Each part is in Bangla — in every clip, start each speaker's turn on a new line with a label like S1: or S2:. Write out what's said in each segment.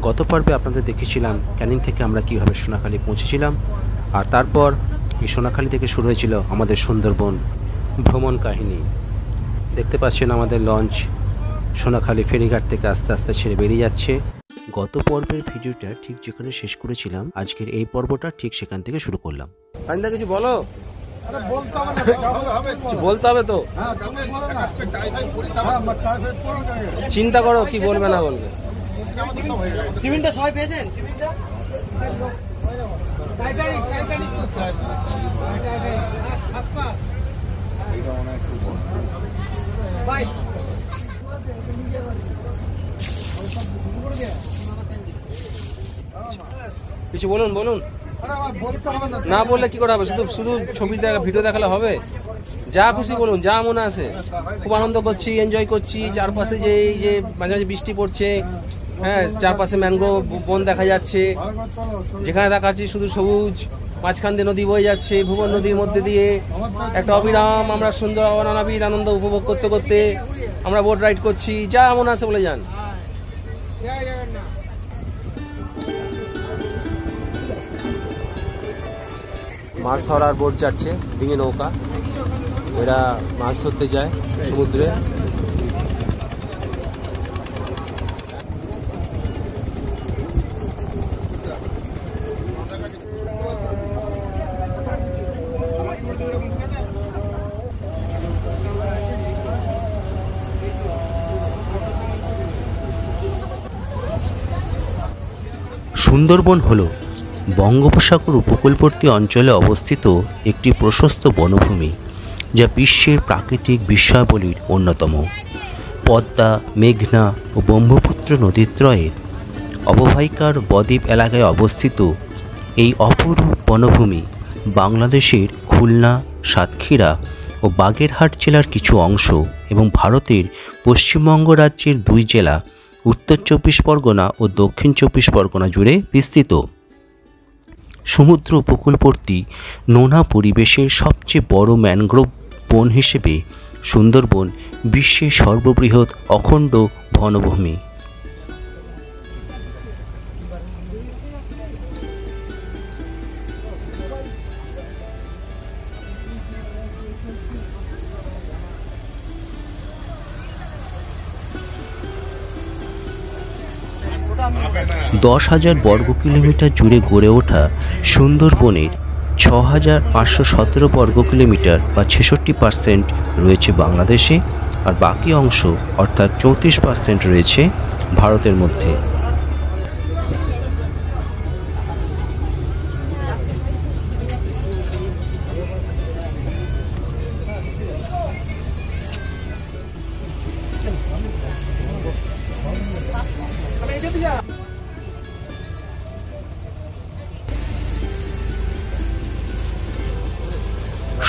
S1: গত পর্বে আপনাদের দেখেছিলাম ক্যানিং থেকে আমরা কীভাবে সোনাখালি পৌঁছেছিলাম, আর তারপর এই সোনাখালি থেকে শুরু হয়েছিল আমাদের সুন্দরবন ভ্রমণ কাহিনী। দেখতে পাচ্ছেন আমাদের লঞ্চ সোনাখালি ফেরিঘাট থেকে আস্তে আস্তে ছেড়ে বেরিয়ে যাচ্ছে। গত পর্বের ভিডিওটা ঠিক যেখানে শেষ করেছিলাম, আজকের এই পর্বটা ঠিক সেখান থেকে শুরু করলাম। কিছু বলো, বলতে হবে তো, চিন্তা করো কি বলবে না বলবে। টিফিনটা সবাই পেয়েছেন? কিছু বলুন বলুন, না বললে কি করে হবে? শুধু শুধু ছবি দেখা ভিডিও দেখালে হবে? যা খুশি বলুন, যা মনে আসে। খুব আনন্দ করছি, এনজয় করছি। চারপাশে যে এই যে মাঝে মাঝে বৃষ্টি পড়ছে, হ্যাঁ, চারপাশে ম্যানগ্রোভ বন দেখা যাচ্ছে, যেখানে দেখাচ্ছি শুধু সবুজ, মাঝখান দিয়ে নদী বয়ে যাচ্ছে, ভুবন নদীর মধ্যে দিয়ে একটা অবিরাম আমরা সুন্দর অনাবিল আনন্দ উপভোগ করতে করতে আমরা বোট রাইড করছি। যা মনে আসে বলে যান। মাছ ধরার বোট যাচ্ছে, ডিঙে নৌকা, এরা মাছ ধরতে যায় সমুদ্রে। সুন্দরবন হল বঙ্গোপসাগর উপকূলবর্তী অঞ্চলে অবস্থিত একটি প্রশস্ত বনভূমি, যা বিশ্বের প্রাকৃতিক বিস্ময়াবলীর অন্যতম। পদ্মা, মেঘনা ও ব্রহ্মপুত্র নদীদ্বয়ের অববাহিকার বদ্বীপ এলাকায় অবস্থিত এই অপূর্ব বনভূমি বাংলাদেশের খুলনা, সাতক্ষীরা ও বাগেরহাট জেলার কিছু অংশ এবং ভারতের পশ্চিমবঙ্গ রাজ্যের 2 জেলা উত্তর 24 পরগনা ও দক্ষিণ 24 পরগনা জুড়ে বিস্তৃত। সমুদ্র উপকূলবর্তী নোনা পরিবেশের সবচেয়ে বড় ম্যানগ্রোভ বন হিসেবে সুন্দরবন বিশ্বের সর্ববৃহৎ অখণ্ড বনভূমি। দশ 10,000 বর্গ কিলোমিটার জুড়ে গড়ে ওঠা সুন্দরবনের 6,517 বর্গ কিলোমিটার বা 66% রয়েছে বাংলাদেশে, আর বাকি অংশ অর্থাৎ 34% রয়েছে ভারতের মধ্যে।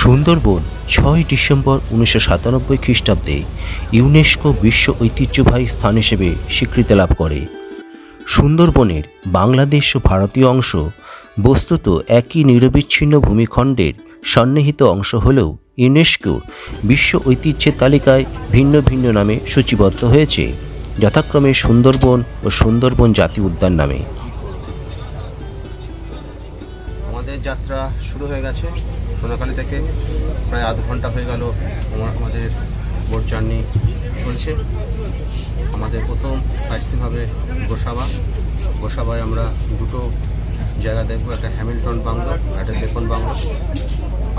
S1: সুন্দরবন 6 ডিসেম্বর 1997 খ্রিস্টাব্দে ইউনেস্কো বিশ্ব ঐতিহ্যবাহী স্থান হিসেবে স্বীকৃতি লাভ করে। সুন্দরবনের বাংলাদেশ ও ভারতীয় অংশ বস্তুত একই নিরবিচ্ছিন্ন ভূমিখণ্ডের সন্নিহিত অংশ হলেও ইউনেস্কো বিশ্ব ঐতিহ্যের তালিকায় ভিন্ন ভিন্ন নামে সূচিবদ্ধ হয়েছে, যথাক্রমে সুন্দরবন ও সুন্দরবন জাতীয় উদ্যান নামে। আমাদের যাত্রা শুরু হয়ে গেছে সোনাখালি থেকে। প্রায় আধ ঘন্টা হয়ে গেল আমাদের বোট জার্নি চলছে। আমাদের প্রথম সাইট সিন হবে গোসাবায় আমরা 2টো জায়গা দেখবো, একটা হ্যামিল্টন বাংলো, একটা বেকন বাংলো।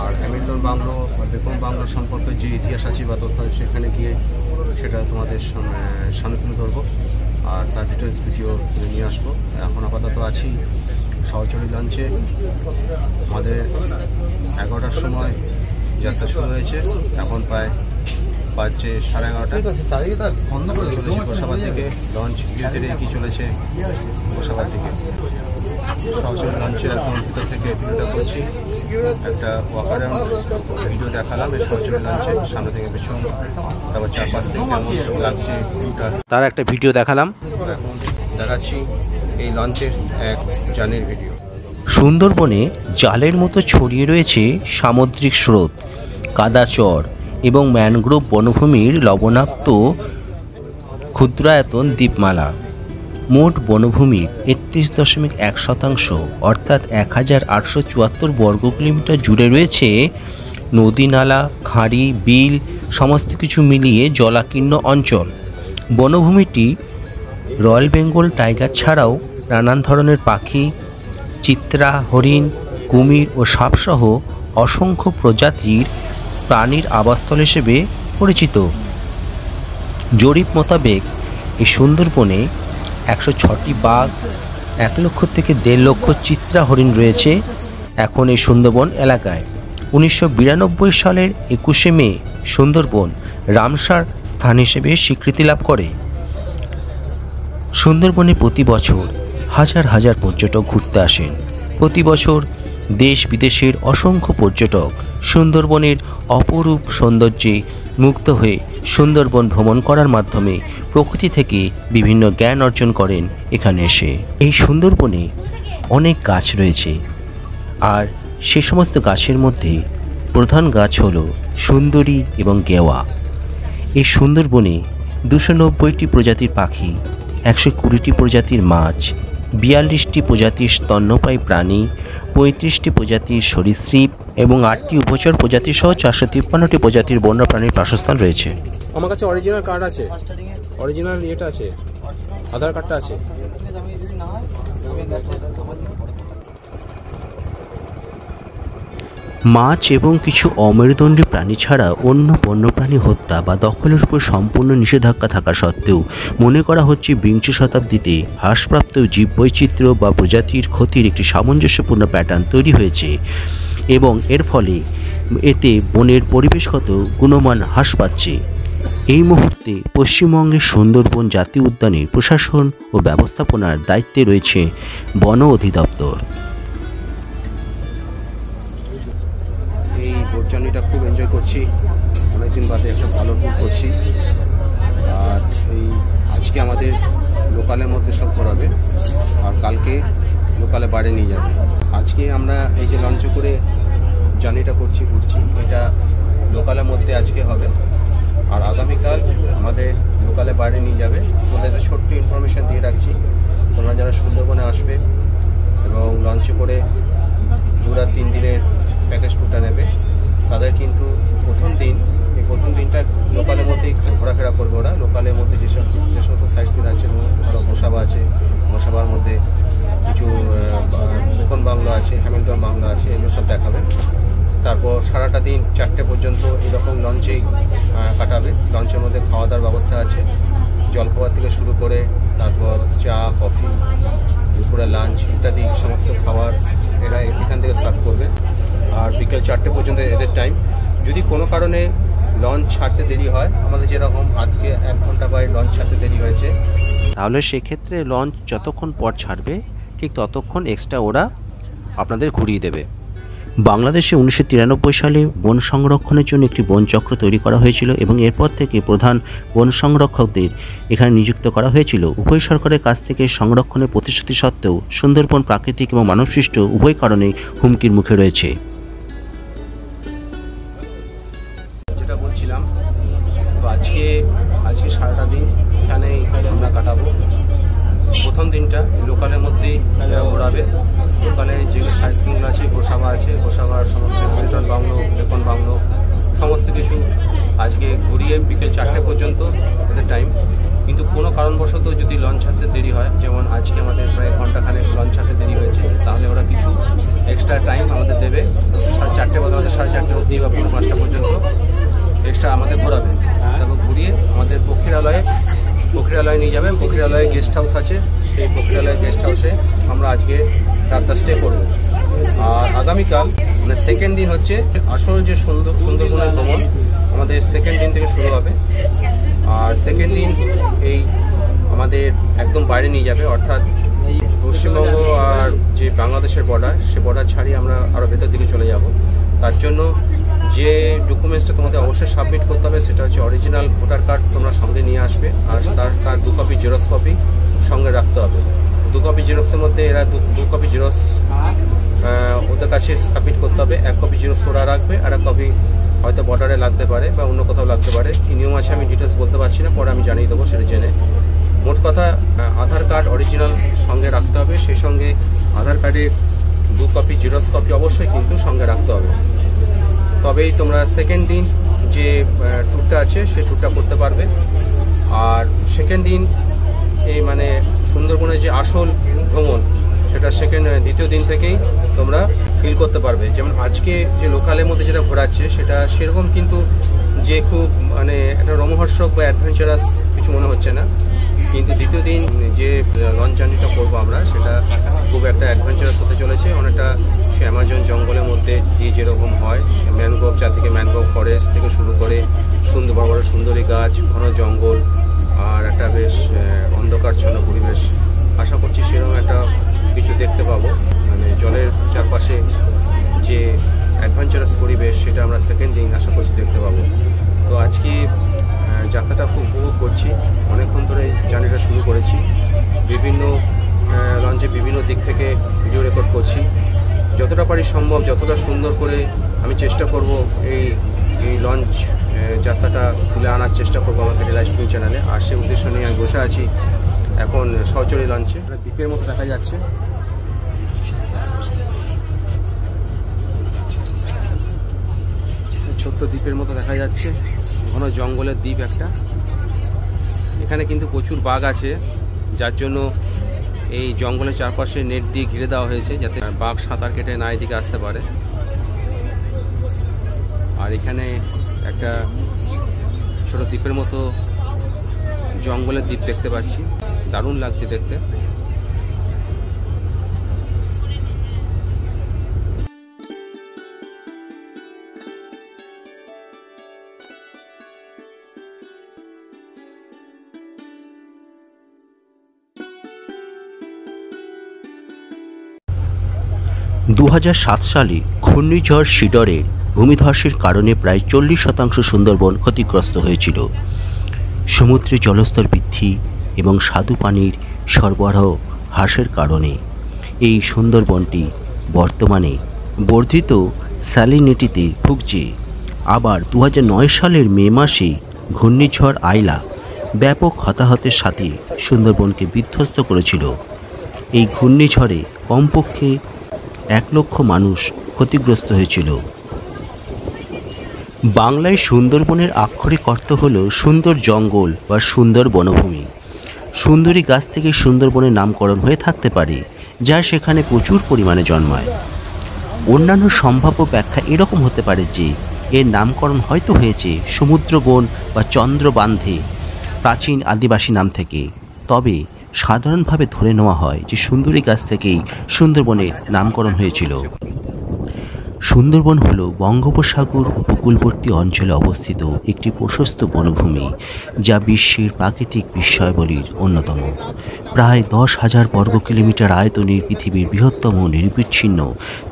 S1: আর হ্যামিল্টন বাংলো বা বেকন বাংলো সম্পর্কে যে ইতিহাস আছে বা তথ্য সেখানে গিয়ে সেটা তোমাদের সামনে তুলে ধরবো, আর তার ডিটেলস ভিডিও নিয়ে আসবো। এখন আপাতত আছি সহচরী লঞ্চে। আমাদের 11টার সময় যাত্রা শুরু হয়েছে, এখন প্রায় বাজছে 11:30। গোসাবার দিকে লঞ্চ ধীরে ধীরে এগিয়ে চলেছে গোসাবার দিকে। সহচরী লঞ্চের একদম ভিতর থেকে ভিডিওটা করছি। একটা ওয়াকারাউন্ড ভিডিও দেখালাম এই সহচরী লঞ্চের সামনে থেকে পেছন, তারপর চারপাশ থেকে কেমন লাগছে ভিউটা তার একটা ভিডিও দেখালাম। এখন দেখাচ্ছি এই লঞ্চের এক জার্নির ভিডিও। সুন্দরবনে জালের মতো ছড়িয়ে রয়েছে সামুদ্রিক স্রোত, কাদাচর এবং ম্যানগ্রোভ বনভূমির লবণাক্ত ক্ষুদ্রায়তন দ্বীপমালা।
S2: মোট বনভূমির ৩১.১% অর্থাৎ ১,৮৭৪ বর্গ কিলোমিটার জুড়ে রয়েছে নদী, নালা, খাঁড়ি, বিল সমস্ত কিছু মিলিয়ে জলাকীর্ণ অঞ্চল। বনভূমিটি রয়্যাল বেঙ্গল টাইগার ছাড়াও নানান ধরনের পাখি, চিত্রা, হরিণ, কুমির ও সাপসহ অসংখ্য প্রজাতির প্রাণীর আবাসস্থল হিসেবে পরিচিত। জরিপ মোতাবেক এই সুন্দরবনে ১০৬টি বাঘ, ১ লক্ষ থেকে ১.৫ লক্ষ চিত্রা হরিণ রয়েছে এখন এই সুন্দরবন এলাকায়। ১৯৯২ সালের ২১শে মে সুন্দরবন রামসার স্থান হিসেবে স্বীকৃতি লাভ করে। সুন্দরবনে প্রতি বছর হাজার হাজার পর্যটক ঘুরতে আসেন। প্রতি বছর দেশ বিদেশের অসংখ্য পর্যটক সুন্দরবনের অপরূপ সৌন্দর্যে মুগ্ধ হয়ে সুন্দরবন ভ্রমণ করার মাধ্যমে প্রকৃতি থেকে বিভিন্ন জ্ঞান অর্জন করেন এখানে এসে। এই সুন্দরবনে অনেক গাছ রয়েছে, আর সে সমস্ত গাছের মধ্যে প্রধান গাছ হল সুন্দরী এবং গেওয়া। এই সুন্দরবনে ২৯০টি প্রজাতির পাখি, ১২০টি প্রজাতির মাছ, ৪২টি প্রজাতির স্তন্যপায়ী প্রাণী, ৩৫টি প্রজাতির সরীসৃপ এবং ৮টি উভচর প্রজাতি সহ ৪৫৩টি প্রজাতির বন্যপ্রাণীর বাসস্থান রয়েছে।
S1: আমার কাছে অরিজিনাল কার্ড আছে, অরিজিনাল এটা আছে, আধার কার্ডটা আছে।
S2: মাছ এবং কিছু অমেরুদণ্ডী প্রাণী ছাড়া অন্য বন্যপ্রাণী হত্যা বা দখলের উপর সম্পূর্ণ নিষেধাজ্ঞা থাকা সত্ত্বেও মনে করা হচ্ছে বিংশ শতাব্দীতে হ্রাসপ্রাপ্ত জীববৈচিত্র্য বা প্রজাতির ক্ষতির একটি সামঞ্জস্যপূর্ণ প্যাটার্ন তৈরি হয়েছে এবং এর ফলে এতে বনের পরিবেশগত গুণমান হ্রাস পাচ্ছে। এই মুহূর্তে পশ্চিমবঙ্গের সুন্দরবন জাতীয় উদ্যানের প্রশাসন ও ব্যবস্থাপনার দায়িত্বে রয়েছে বন অধিদপ্তর।
S1: এই বোট জার্নিটা খুব এনজয় করছি, অনেকদিন বাদে একটা ভালো ট্যুর করছি। আর এই আজকে আমাদের লোকালের মধ্যে সব ঘোরাবে, আর কালকে লোকালে বাইরে নিয়ে যাবে। আজকে আমরা এই যে লঞ্চে করে জার্নিটা ঘুরছি, এটা লোকালের মধ্যে আজকে হবে, আর আগামীকাল আমাদের লোকালে বাইরে নিয়ে যাবে। তোমাদের একটা ছোট্ট ইনফরমেশান দিয়ে রাখছি, তোমরা যারা সুন্দরবনে আসবে এবং লঞ্চে করে 2 রাত 3 দিনের প্যাকেজ ট্যুরটা নেবে, তাদের কিন্তু প্রথম দিনটা লোকালের মধ্যেই ঘোরাফেরা করবে। ওরা লোকালের মধ্যে যে সমস্ত সাইট সিন আছে, ধরো গোসাবা আছে, গোসাবার মধ্যে কিছু কোকন বাংলো আছে, হ্যামিল্টন বাংলো আছে, এগুলো সব দেখাবে। তারপর সারাটা দিন 4টে পর্যন্ত এরকম লঞ্চেই কাটাবে। লঞ্চের মধ্যে খাওয়া দাওয়ার ব্যবস্থা আছে, জলখাবার থেকে শুরু করে তারপর চা, কফি, দুপুরে লাঞ্চ ইত্যাদি সমস্ত খাবার এরা এখান থেকে সার্ভ করবে। আর বিকেল 4টে পর্যন্ত এদের টাইম। যদি কোনো কারণে লঞ্চ ছাড়তে দেরি হয়, আমাদের যেরকম আজকে 1 ঘন্টা বাইরে লঞ্চ ছাড়তে দেরি হয়েছে,
S2: তাহলে সেক্ষেত্রে লঞ্চ যতক্ষণ পর ছাড়বে ঠিক ততক্ষণ এক্সট্রা ওরা আপনাদের ঘুরিয়ে দেবে। বাংলাদেশে 1993 সালে বন সংরক্ষণের জন্য একটি বনচক্র তৈরি করা হয়েছিল এবং এরপর থেকে প্রধান বন সংরক্ষকদের এখানে নিযুক্ত করা হয়েছিল। উভয় সরকারের কাছ থেকে সংরক্ষণের প্রতিশ্রুতি সত্ত্বেও সুন্দরবন প্রাকৃতিক এবং মানবসৃষ্ট উভয় কারণে হুমকির মুখে রয়েছে।
S1: যেটা বলছিলাম, তো আজকে সারাটা দিন এখানে আমরা কাটাবো। প্রথম দিনটা লোকালের মধ্যেই এরা ঘোরাবে। লোকালে যেগুলো সাইট সিনগুলো আছে, গোসাবার সমস্ত হ্যামিল্টন বাংলো, বেকন বাংলো সমস্ত কিছু আজকে ঘুরিয়ে বিকেল 4টে পর্যন্ত এদের টাইম। কিন্তু কোনো কারণবশত যদি লঞ্চ ছাড়তে দেরি হয়, যেমন আজকে আমাদের প্রায় ঘন্টাখানেক লঞ্চ ছাড়তে দেরি হয়েছে, তাহলে ওরা কিছু এক্সট্রা টাইম আমাদের দেবে। 4:30 বদলে আমাদের 4:30 অবধি বা 5:30 পর্যন্ত এক্সট্রা আমাদের ঘোরাবে। তারপর ঘুরিয়ে আমাদের প্রক্রিয়ালয়ে নিয়ে যাবেন। প্রক্রিয়ালয়ে গেস্ট হাউস আছে, সেই প্রক্রিয়ালয় গেস্ট হাউসে আমরা আজকে রাতটা স্টে করবো। আর আগামীকাল মানে সেকেন্ড দিন হচ্ছে আসল যে সুন্দরবনের ভ্রমণ, আমাদের সেকেন্ড দিন থেকে শুরু হবে। আর সেকেন্ড দিন এই আমাদের একদম বাইরে নিয়ে যাবে, অর্থাৎ পশ্চিমবঙ্গ আর যে বাংলাদেশের বর্ডার, সে বর্ডার ছাড়িয়ে আমরা আরও ভেতর দিকে চলে যাব। তার জন্য যে ডকুমেন্টসটা তোমাদের অবশ্যই সাবমিট করতে হবে সেটা হচ্ছে অরিজিনাল ভোটার কার্ড তোমরা সঙ্গে নিয়ে আসবে, আর তার 2 কপি জেরক্স কপি সঙ্গে রাখতে হবে। 2 কপি জেরক্সের মধ্যে এরা 2 কপি জেরক্স ওদের কাছে সাবমিট করতে হবে। 1 কপি জেরক্স ওরা রাখবে, আর 1 কপি হয়তো বর্ডারে লাগতে পারে বা অন্য কোথাও লাগতে পারে। কী নিয়ম আছে আমি ডিটেলস বলতে পারছি না, পরে আমি জানিয়ে দেবো সেটা জেনে। মোট কথা আধার কার্ড অরিজিনাল সঙ্গে রাখতে হবে, সেই সঙ্গে আধার কার্ডের 2 কপি জেরক্স কপি অবশ্যই কিন্তু সঙ্গে রাখতে হবে। তবেই তোমরা সেকেন্ড দিন যে ট্যুরটা আছে সেই ট্যুরটা করতে পারবে। আর সেকেন্ড দিন এই মানে সুন্দরবনের যে আসল ভ্রমণ সেটা দ্বিতীয় দিন থেকেই তোমরা ফিল করতে পারবে। যেমন আজকে যে লোকালের মধ্যে যেটা ঘোরাচ্ছে সেটা সেরকম কিন্তু যে খুব মানে একটা রোমহর্ষক বা অ্যাডভেঞ্চারাস কিছু মনে হচ্ছে না, কিন্তু দ্বিতীয় দিন যে লঞ্চ জার্নিটা করবো আমরা সেটা খুব একটা অ্যাডভেঞ্চারাস হতে চলেছে। অনেকটা সে অ্যামাজন জঙ্গলের মধ্যে দিয়ে যেরকম হয়, ম্যানগ্রোভ চারদিকে ম্যানগ্রোভ ফরেস্ট থেকে শুরু করে সুন্দর বড় বড় সুন্দরী গাছ, ঘন জঙ্গল আর একটা বেশ অন্ধকারচ্ছন্ন পরিবেশ, আশা করছি সেরকম একটা কিছু দেখতে পাবো। মানে জলের চারপাশে যে অ্যাডভেঞ্চারাস পরিবেশ সেটা আমরা সেকেন্ড দিন আশা করছি দেখতে পাবো। তো আজকে যাত্রাটা খুব উপভোগ করছি, অনেকক্ষণ ধরে জার্নিটা শুরু করেছি, বিভিন্ন লঞ্চে বিভিন্ন দিক থেকে ভিডিও রেকর্ড করছি। যতটা পারি সম্ভব যতটা সুন্দর করে আমি চেষ্টা করব এই লঞ্চ যাত্রাটা তুলে আনার চেষ্টা করবো আমাদের রিলাইজ টিভি চ্যানেলে। আর সেই উদ্দেশ্য নিয়ে আমি বসে আছি এখন সহচরী লঞ্চে। দ্বীপের মতো দেখা যাচ্ছে, ছোট্ট দ্বীপের মতো দেখা যাচ্ছে, ঘন জঙ্গলের দ্বীপ একটা। এখানে কিন্তু প্রচুর বাঘ আছে, যার জন্য এই জঙ্গলের চারপাশে নেট দিয়ে ঘিরে দেওয়া হয়েছে যাতে বাঘ সাঁতার কেটে না এদিকে আসতে পারে। আর এখানে একটা ছোট দ্বীপের মতো জঙ্গলের দ্বীপ দেখতে পাচ্ছি, দারুণ লাগছে দেখতে।
S2: 2007 সালে ঘূর্ণিঝড় সিডরের ভূমিধসের কারণে প্রায় 40% সুন্দরবন ক্ষতিগ্রস্ত হয়েছিল। সমুদ্রে জলস্তর বৃদ্ধি এবং স্বাদু পানির সরবরাহ হ্রাসের কারণে এই সুন্দরবনটি বর্তমানে বর্ধিত স্যালিনিটিতে ভুগছে। আবার 2009 সালের মে মাসে ঘূর্ণিঝড় আইলা ব্যাপক হতাহতের সাথে সুন্দরবনকে বিধ্বস্ত করেছিল। এই ঘূর্ণিঝড়ে কমপক্ষে 1 লক্ষ মানুষ ক্ষতিগ্রস্ত হয়েছিল। বাংলায় সুন্দরবনের আক্ষরিক অর্থ হল সুন্দর জঙ্গল বা সুন্দর বনভূমি। সুন্দরী গাছ থেকে সুন্দরবনের নামকরণ হয়ে থাকতে পারে, যা সেখানে প্রচুর পরিমাণে জন্মায়। অন্যান্য সম্ভাব্য ব্যাখ্যা এরকম হতে পারে যে এর নামকরণ হয়তো হয়েছে সমুদ্রবন বা চন্দ্রবান্ধে প্রাচীন আদিবাসী নাম থেকে। তবে সাধারণভাবে ধরে নেওয়া হয় যে সুন্দরী গাছ থেকেই সুন্দরবনের নামকরণ হয়েছিল। সুন্দরবন হল বঙ্গোপসাগর উপকূলবর্তী অঞ্চলে অবস্থিত একটি প্রশস্ত বনভূমি, যা বিশ্বের প্রাকৃতিক বিস্ময়বলীর অন্যতম। প্রায় 10,000 বর্গ কিলোমিটার আয়তনের পৃথিবীর বৃহত্তম নিরবিচ্ছিন্ন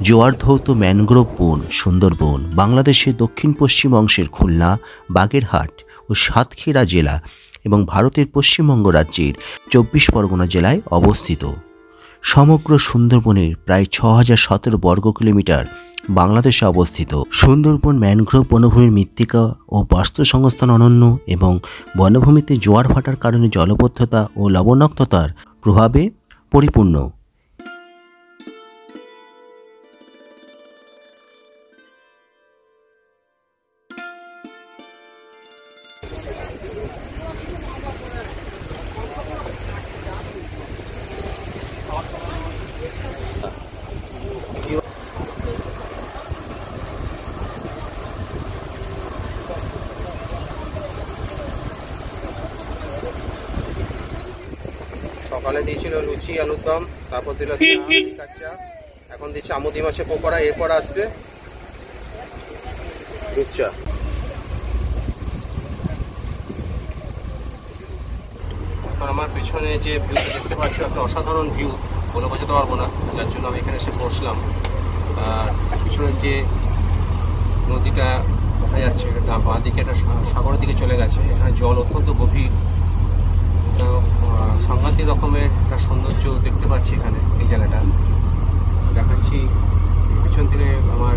S2: জোয়ারধৌত ম্যানগ্রোভ বন সুন্দরবন বাংলাদেশের দক্ষিণ পশ্চিম অংশের খুলনা, বাগেরহাট ও সাতক্ষীরা জেলা এবং ভারতের পশ্চিমবঙ্গ রাজ্যের 24 পরগনা জেলায় অবস্থিত। সমগ্র সুন্দরবনের প্রায় 6,017 বর্গ কিলোমিটার বাংলাদেশে অবস্থিত। সুন্দরবন ম্যানগ্রোভ বনভূমির মৃত্তিকা ও বাস্তুসংস্থান অনন্য এবং বনভূমিতে জোয়ার ভাটার কারণে জলবদ্ধতা ও লবণাক্ততার প্রভাবে পরিপূর্ণ।
S1: সকালে দিয়েছিল লুচি আলুর দম, তারপর দিল কাঁচা, এখন দিচ্ছে আমুদি মাছের পকোড়া, এরপর আসবে দুধ চা। আমার পেছনে যে ভিউটা দেখতে পাচ্ছ একটা অসাধারণ ভিউ, বলে বোঝাতে পারবো না, যার জন্য আমি এখানে এসে বসলাম। আর পিছনের যে নদীটা দেখা যাচ্ছে এটা বাঁ দিকে একটা সাগরের দিকে চলে গেছে, এখানে জল অত্যন্ত গভীর, সাংঘাতিক রকমের একটা সৌন্দর্য দেখতে পাচ্ছি এখানে। এই জায়গাটা দেখাচ্ছি পিছন থেকে, আমার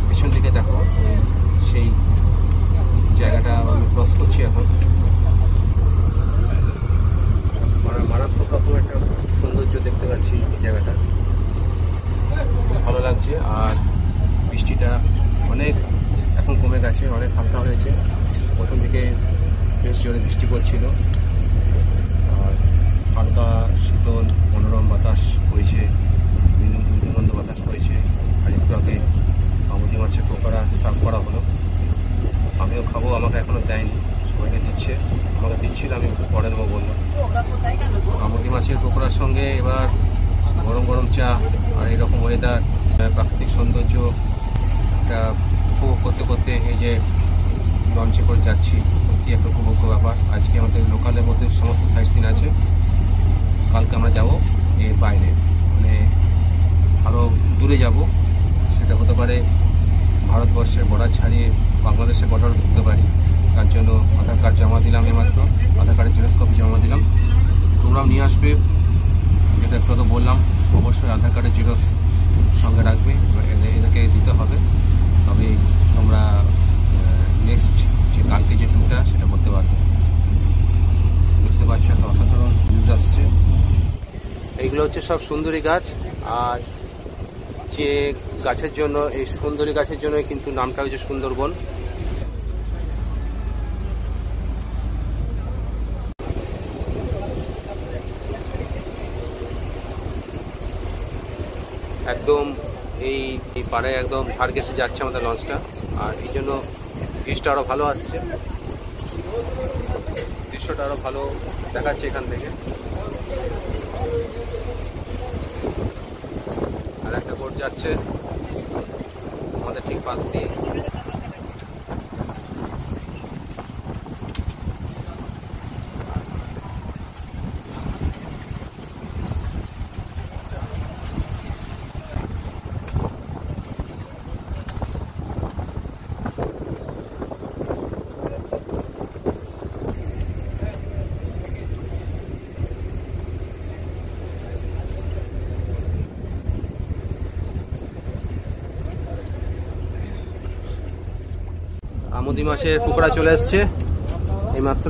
S1: পিছন দিকে দেখো সেই জায়গাটা আমি ক্রস করছি এখন। লাগছে। আর বৃষ্টিটা অনেক এখন কমে গেছে, অনেক হালকা হয়েছে। প্রথম দিকে বেশ জোরে বৃষ্টি পড়ছিল, আর হালকা শীতল মনোরম বাতাস বইছে, মৃদুমন্দ বাতাস বইছে। আর একটু আগে আমুদি মাছের পকোড়া সার্ভ করা হলো, আমিও খাবো, আমাকে এখনও দেয়নি, সবাইকে দিচ্ছে। আমাকে দিচ্ছিল, আমি পরে দেবো বললাম। আমুদি মাছের পকোড়ার সঙ্গে এবার গরম গরম চা আর এরকম ওয়েদার, প্রাকৃতিক সৌন্দর্য একটা উপভোগ করতে করতে এই যে লঞ্চে করে যাচ্ছি, সত্যি একটা উপভোগ্য ব্যাপার। আজকে আমাদের লোকালের মধ্যে সমস্ত সাইট সিন আছে, কালকে আমরা যাব এর বাইরে, মানে আরও দূরে যাব। সেটা হতে পারে ভারতবর্ষের বর্ডার ছাড়িয়ে বাংলাদেশের বর্ডার ঢুকতে পারি। তার জন্য আধার কার্ড জমা দিলাম, এইমাত্র আধার কার্ডের জেরক্স কপি জমা দিলাম। তোমরাও নিয়ে আসবে, যেটা একটু তো বললাম, অবশ্যই আধার কার্ডের জেরক্স সঙ্গে রাখবে, এদেরকে দিতে হবে, তবে তোমরা নেক্সট যে কালকে যে ট্যুরটা সেটা করতে পারবে। দেখতে পাচ্ছ একটা অসাধারণ ভিউজ আসছে। এইগুলো হচ্ছে সব সুন্দরী গাছ, আর যে গাছের জন্য, এই সুন্দরী গাছের জন্য কিন্তু নামটা হচ্ছে সুন্দরবন। একদম এই পাড়ায় একদম ধার ঘেঁষে যাচ্ছে আমাদের লঞ্চটা, আর এই জন্য ভিউজটা আরও ভালো আসছে, দৃশ্যটা আরও ভালো দেখাচ্ছে এখান থেকে। আর একটা বোট যাচ্ছে আমাদের ঠিক পাশ দিয়ে। আমুদি মাছের পকোড়া চলে এসছে এইমাত্র।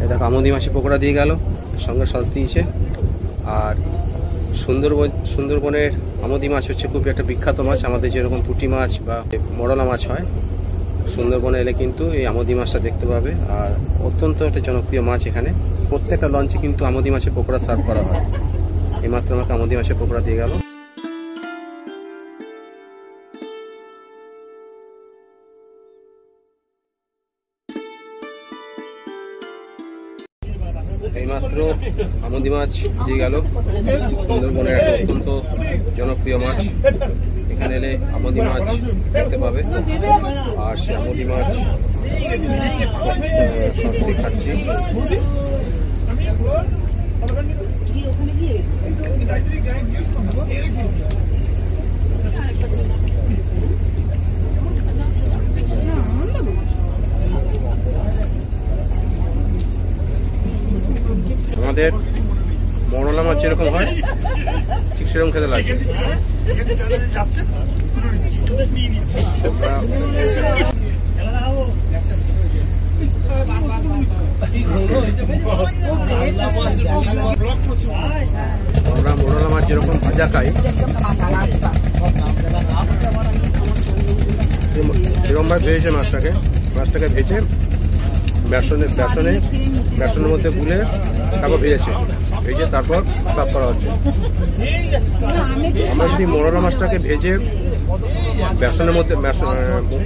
S1: এই দেখো আমুদি মাছের পকোড়া দিয়ে গেল, সঙ্গে সস দিয়েছে। আর সুন্দরবনের আমুদি মাছ হচ্ছে খুব একটা বিখ্যাত মাছ। আমাদের যেরকম পুঁটি মাছ বা মরলা মাছ হয়, সুন্দরবনে এলে কিন্তু এই আমুদি মাছটা দেখতে পাবে। আর অত্যন্ত একটা জনপ্রিয় মাছ এখানে। প্রত্যেকটা লঞ্চে কিন্তু আমুদি মাছের পকোড়া সার্ভ করা হয়। এইমাত্র আমাকে আমুদি মাছের পকোড়া দিয়ে গেল। এইমাত্র আমুদি মাছ দিয়ে গেল, সুন্দরবনের একটা অত্যন্ত জনপ্রিয় মাছ। এখানে এলে আমুদি মাছ দেখতে পাবে। আর সে আমুদি মাছ সস্তি খাচ্ছি। আমাদের মরলা মাছ যেরকম হয় ঠিক সেরকম খেতে লাগছে। আমরা মরলা মাছ যেরকম ভাজা খাই সেরকম ভাবে ভেজেছে মাছটাকে ভেজে বেসনের মধ্যে গুলে তারপর ভেজে তারপর সার্ভ করা হচ্ছে। আমরা যদি মরলা মাছটাকে ভেজে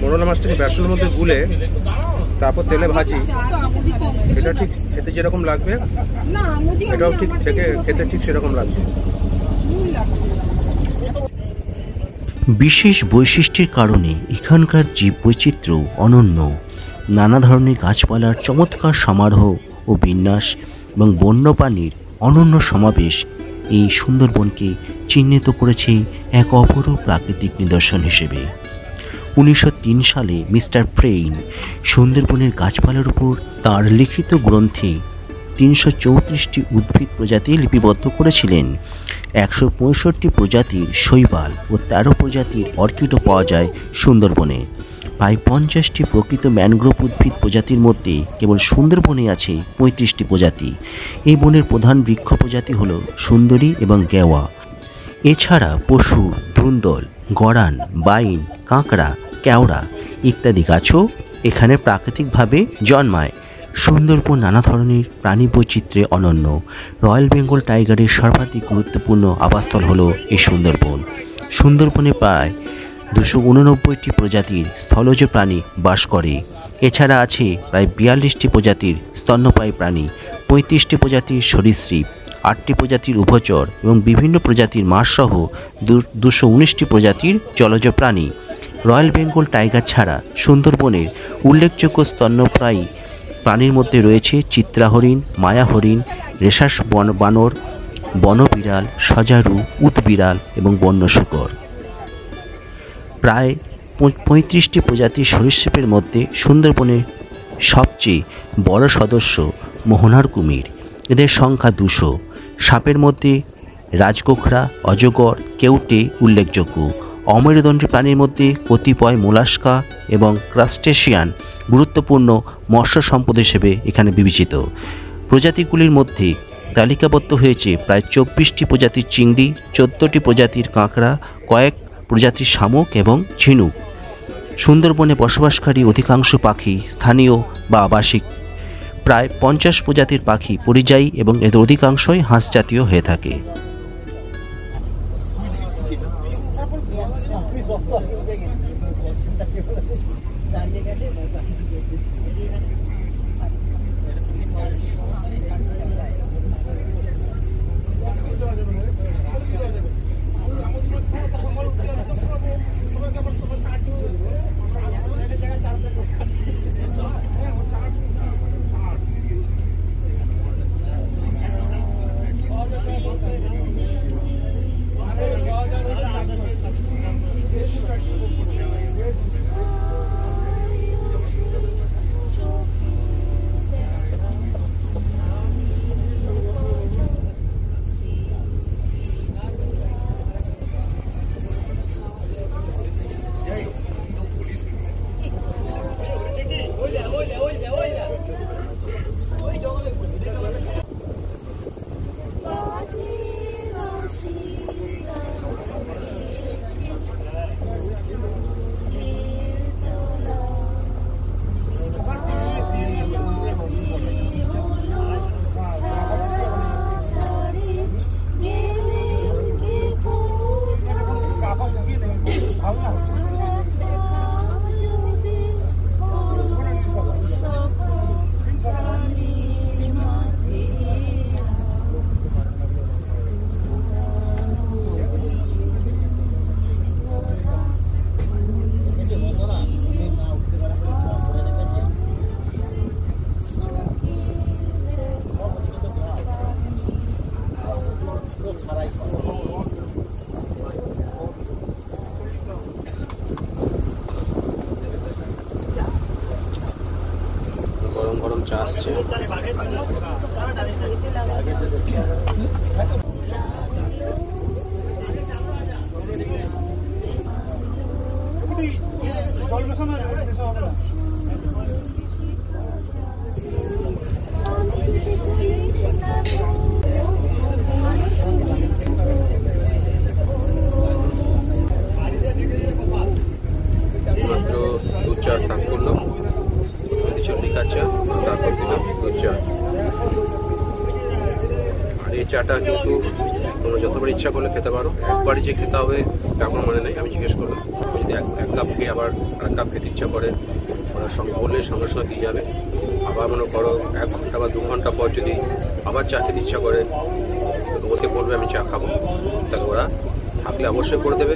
S1: মরলা মাছটাকে বেসনের মধ্যে গুলে তারপর তেলে ভাজি, এটা ঠিক খেতে যেরকম লাগবে এটাও ঠিক খেতে ঠিক সেরকম লাগবে।
S2: বিশেষ বৈশিষ্ট্যের কারণে এখানকার জীববৈচিত্র্য অনন্য। নানা ধরনের গাছপালার চমৎকার সমারোহ ও বিন্যাস এবং বন্যপ্রাণীর অনন্য সমাবেশ এই সুন্দরবনকে চিহ্নিত করেছে এক অপরূপ প্রাকৃতিক নিদর্শন হিসেবে। 1903 সালে মিস্টার ফ্রেইন সুন্দরবনের গাছপালার উপর তাঁর লিখিত গ্রন্থে 334টি উদ্ভিদ প্রজাতি লিপিবদ্ধ করেছিলেন। 165 প্রজাতির শৈবাল ও 13 প্রজাতির অর্কিডও পাওয়া যায় সুন্দরবনে। প্রায় 50টি প্রকৃত ম্যানগ্রোভ উদ্ভিদ প্রজাতির মধ্যে কেবল সুন্দরবনে আছে 35টি প্রজাতি। এই বনের প্রধান বৃক্ষ প্রজাতি হল সুন্দরী এবং গেওয়া। এছাড়া পশু, ধুন্দল, গড়ান, বাইন, কাঁকড়া, কেওড়া ইত্যাদি গাছও এখানে প্রাকৃতিকভাবে জন্মায়। সুন্দরবন নানা ধরনের প্রাণী বৈচিত্র্যে অনন্য। রয়্যাল বেঙ্গল টাইগারের সর্বাধিক গুরুত্বপূর্ণ আবাসস্থল হলো এই সুন্দরবন। সুন্দরবনে প্রায় 289টি প্রজাতির স্থলজ প্রাণী বাস করে। এছাড়া আছে প্রায় 42টি প্রজাতির স্তন্যপায়ী প্রাণী, 35টি প্রজাতির সরীসৃপ, 8টি প্রজাতির উভচর এবং বিভিন্ন প্রজাতির মাছসহ 219টি প্রজাতির জলজ প্রাণী। রয়্যাল বেঙ্গল টাইগার ছাড়া সুন্দরবনের উল্লেখযোগ্য স্তন্যপায়ী প্রাণীর মধ্যে রয়েছে চিত্রা হরিণ, মায়া হরিণ, রেশাস বানর, বনবিড়াল, সজারু, উটবিড়াল এবং বন্য শূকর। প্রায় 35টি প্রজাতির সরীসৃপের মধ্যে সুন্দরবনের সবচেয়ে বড় সদস্য মোহনার কুমির। এদের সংখ্যা 200। সাপের মধ্যে রাজগোখরা, অজগর, কেউটে উল্লেখযোগ্য। অমেরুদণ্ডী প্রাণীর মধ্যে কতিপয় মোলাস্কা এবং ক্রাস্টেশিয়ান গুরুত্বপূর্ণ মৎস্য সম্পদ হিসেবে এখানে বিবেচিত। প্রজাতিগুলির মধ্যে তালিকাবদ্ধ হয়েছে প্রায় 24টি প্রজাতির চিংড়ি, 14টি প্রজাতির কাঁকড়া, কয়েক প্রজাতির শামুক এবং ঝিনুক। সুন্দরবনে বসবাসকারী অধিকাংশ পাখি স্থানীয় বা আবাসিক। প্রায় 50 প্রজাতির পাখি পরিযায়ী এবং এদের অধিকাংশই হাঁস জাতীয় হয়ে থাকে।
S1: চা আসছে। মাত্র দুধ চা সার্ভ করলো, লিকার চা, তারপর দিলাম দুধ চা। আর এই চাটা কিন্তু তোমরা যতবার ইচ্ছা করলে খেতে পারো, একবারই যে খেতে হবে তেমন মানে নেই। আমি জিজ্ঞেস করলাম, যদি এক কাপ খেয়ে আবার আর কাপ খেতে ইচ্ছা করে ওরা সঙ্গে বললে সঙ্গে সঙ্গে দিয়ে যাবে। আবার মনে করো 1 ঘন্টা বা 2 ঘন্টা পর যদি আবার চা খেতে ইচ্ছা করে তো ওকে বলবে আমি চা খাবো, তাহলে ওরা থাকলে অবশ্যই করে দেবে,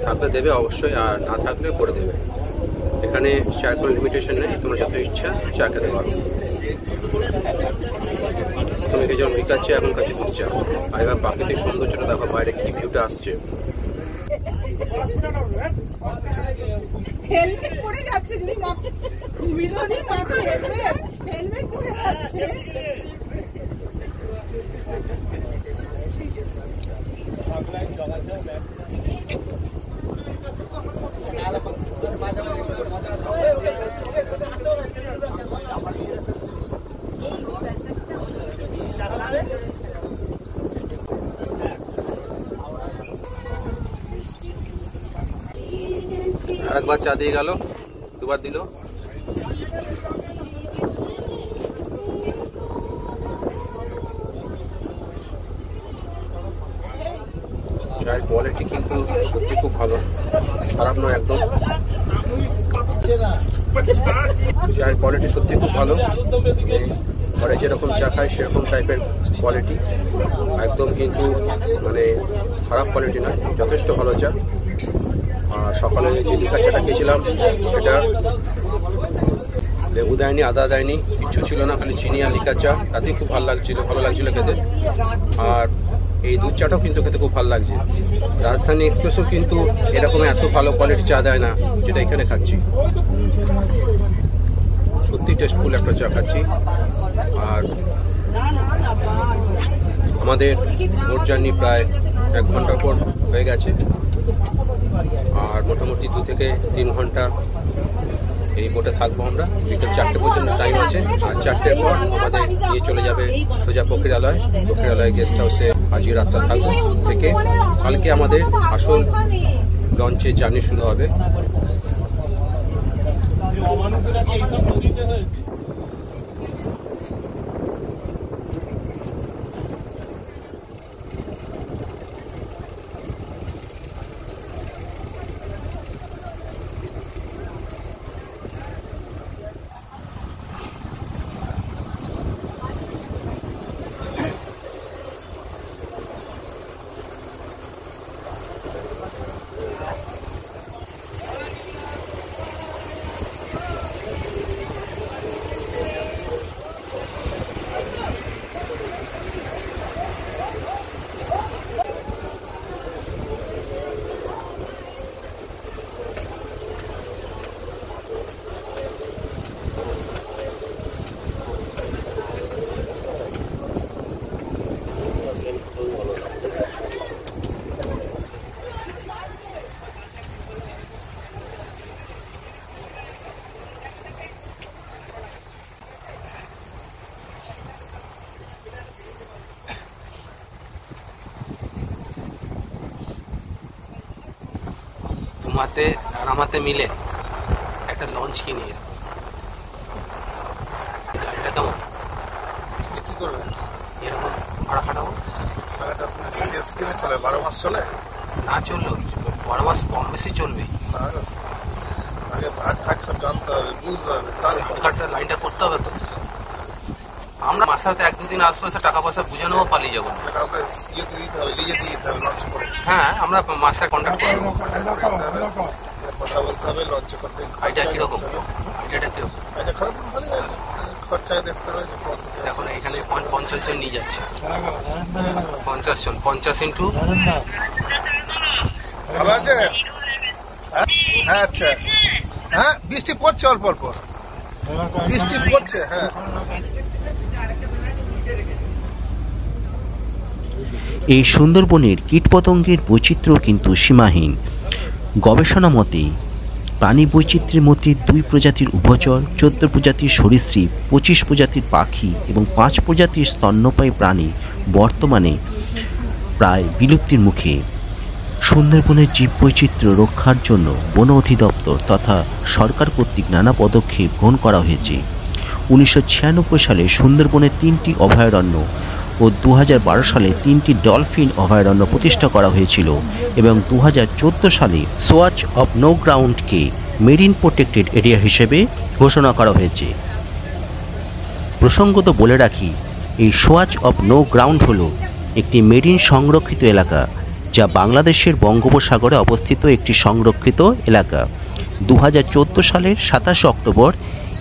S1: থাকলে দেবে অবশ্যই, আর না থাকলে করে দেবে। এখানে চার কোনো লিমিটেশন নেই, তোমরা যত ইচ্ছা চা খেতে পারো। তুমি যেমন লিকার চা, এখন কাছে দুধ চা। আর এবার প্রাকৃতিক সৌন্দর্যটা দেখো, বাইরে কি ভিউটা আসছে।
S3: হেলমেট পরে যাচ্ছে, যদি ভীষণই মাথা হেলমেট পরে যাচ্ছে।
S1: একবার চা দিয়ে গেল, দুবার দিল। চায়ের কোয়ালিটি কিন্তু সত্যি খুব ভালো, খারাপ নয় একদম। চায়ের কোয়ালিটি সত্যি খুব ভালো, ঘরে যেরকম চা খাই সেরকম টাইপের কোয়ালিটি, একদম কিন্তু মানে খারাপ কোয়ালিটি নয়, যথেষ্ট ভালো চা। আর সকালে যে লিকার চাটা খেয়েছিলাম সেটা লেবু দেয়নি, আদা দেয়নি, কিচ্ছু ছিল না, খালি চিনি আর লিকার চা, তাতেই খুব ভালো লাগছিল খেতে। আর এই দুধ চাটাও কিন্তু খেতে খুব ভালো লাগছে। রাজধানী এক্সপ্রেসও কিন্তু এরকম এত ভালো কোয়ালিটির চা দেয় না যেটা এখানে খাচ্ছি। সত্যি টেস্টফুল একটা চা খাচ্ছি। আর আমাদের বোট জার্নি প্রায় 1 ঘন্টার পর হয়ে গেছে, আর মোটামুটি 2 থেকে 3 ঘন্টা এই বোটে থাকবো আমরা। বিকেল 4টে পর্যন্ত টাইম আছে, আর 4টের পর আমাদের নিয়ে চলে যাবে সোজা ফকিরালয় গেস্ট হাউসে। আজকে রাতটা থাকবো, থেকে কালকে আমাদের আসল লঞ্চের জার্নি শুরু হবে। তোমাতে আর আমাতে মিলে একটা লঞ্চ কিনি। গাড়িটা কেমন, কি করবে, এরকম ভাড়া খাটাবো? চলে 12 মাস চলে না, চললো 12 মাস কম বেশি চলবে। আগে ভাগ ভাগ সব জানতে হবে, বুঝতে হবে, লাইনটা করতে হবে। তো আমরা মাসে হয়তো 1-2 দিন আসবো, টাকা পয়সা বুঝে নেবো, পালিয়ে যাবো। হ্যাঁ, আমরা মাসে কন্ট্যাক্ট করবো। কথা বলতে হবে লঞ্চ করতে। আইডিয়া কিরকম? আইডিয়াটা কিরকম? দেখো না, এখানে 50 জন নিয়ে যাচ্ছে। 50 জন, 50 ইন্টু। ভালো আছে? হ্যাঁ, আচ্ছা। হ্যাঁ, বৃষ্টি পড়ছে, অল্প অল্প বৃষ্টি পড়ছে। হ্যাঁ,
S2: এই সুন্দরবনের কীটপতঙ্গের বৈচিত্র্য কিন্তু সীমাহীন। গবেষণা মতে প্রাণী বৈচিত্র্যের মধ্যে 2 প্রজাতির উভচর, 14 প্রজাতির সরীসৃপ, 25 প্রজাতির পাখি এবং 5 প্রজাতির স্তন্যপায়ী প্রাণী বর্তমানে প্রায় বিলুপ্তির মুখে। সুন্দরবনের জীববৈচিত্র্য রক্ষার জন্য বন অধিদপ্তর তথা সরকার কর্তৃক নানা পদক্ষেপ গ্রহণ করা হয়েছে। 1996 সালে সুন্দরবনে 3টি অভয়ারণ্য ও 2012 সালে 3টি ডলফিন অভয়ারণ্য প্রতিষ্ঠা করা হয়েছিল এবং 2014 সালে সোয়াচ অফ নো গ্রাউন্ডকে মেরিন প্রোটেক্টেড এরিয়া হিসেবে ঘোষণা করা হয়েছে। প্রসঙ্গত বলে রাখি, এই সোয়াচ অফ নো গ্রাউন্ড হল একটি মেরিন সংরক্ষিত এলাকা, যা বাংলাদেশের বঙ্গোপসাগরে অবস্থিত একটি সংরক্ষিত এলাকা। 2014 সালের 27 অক্টোবর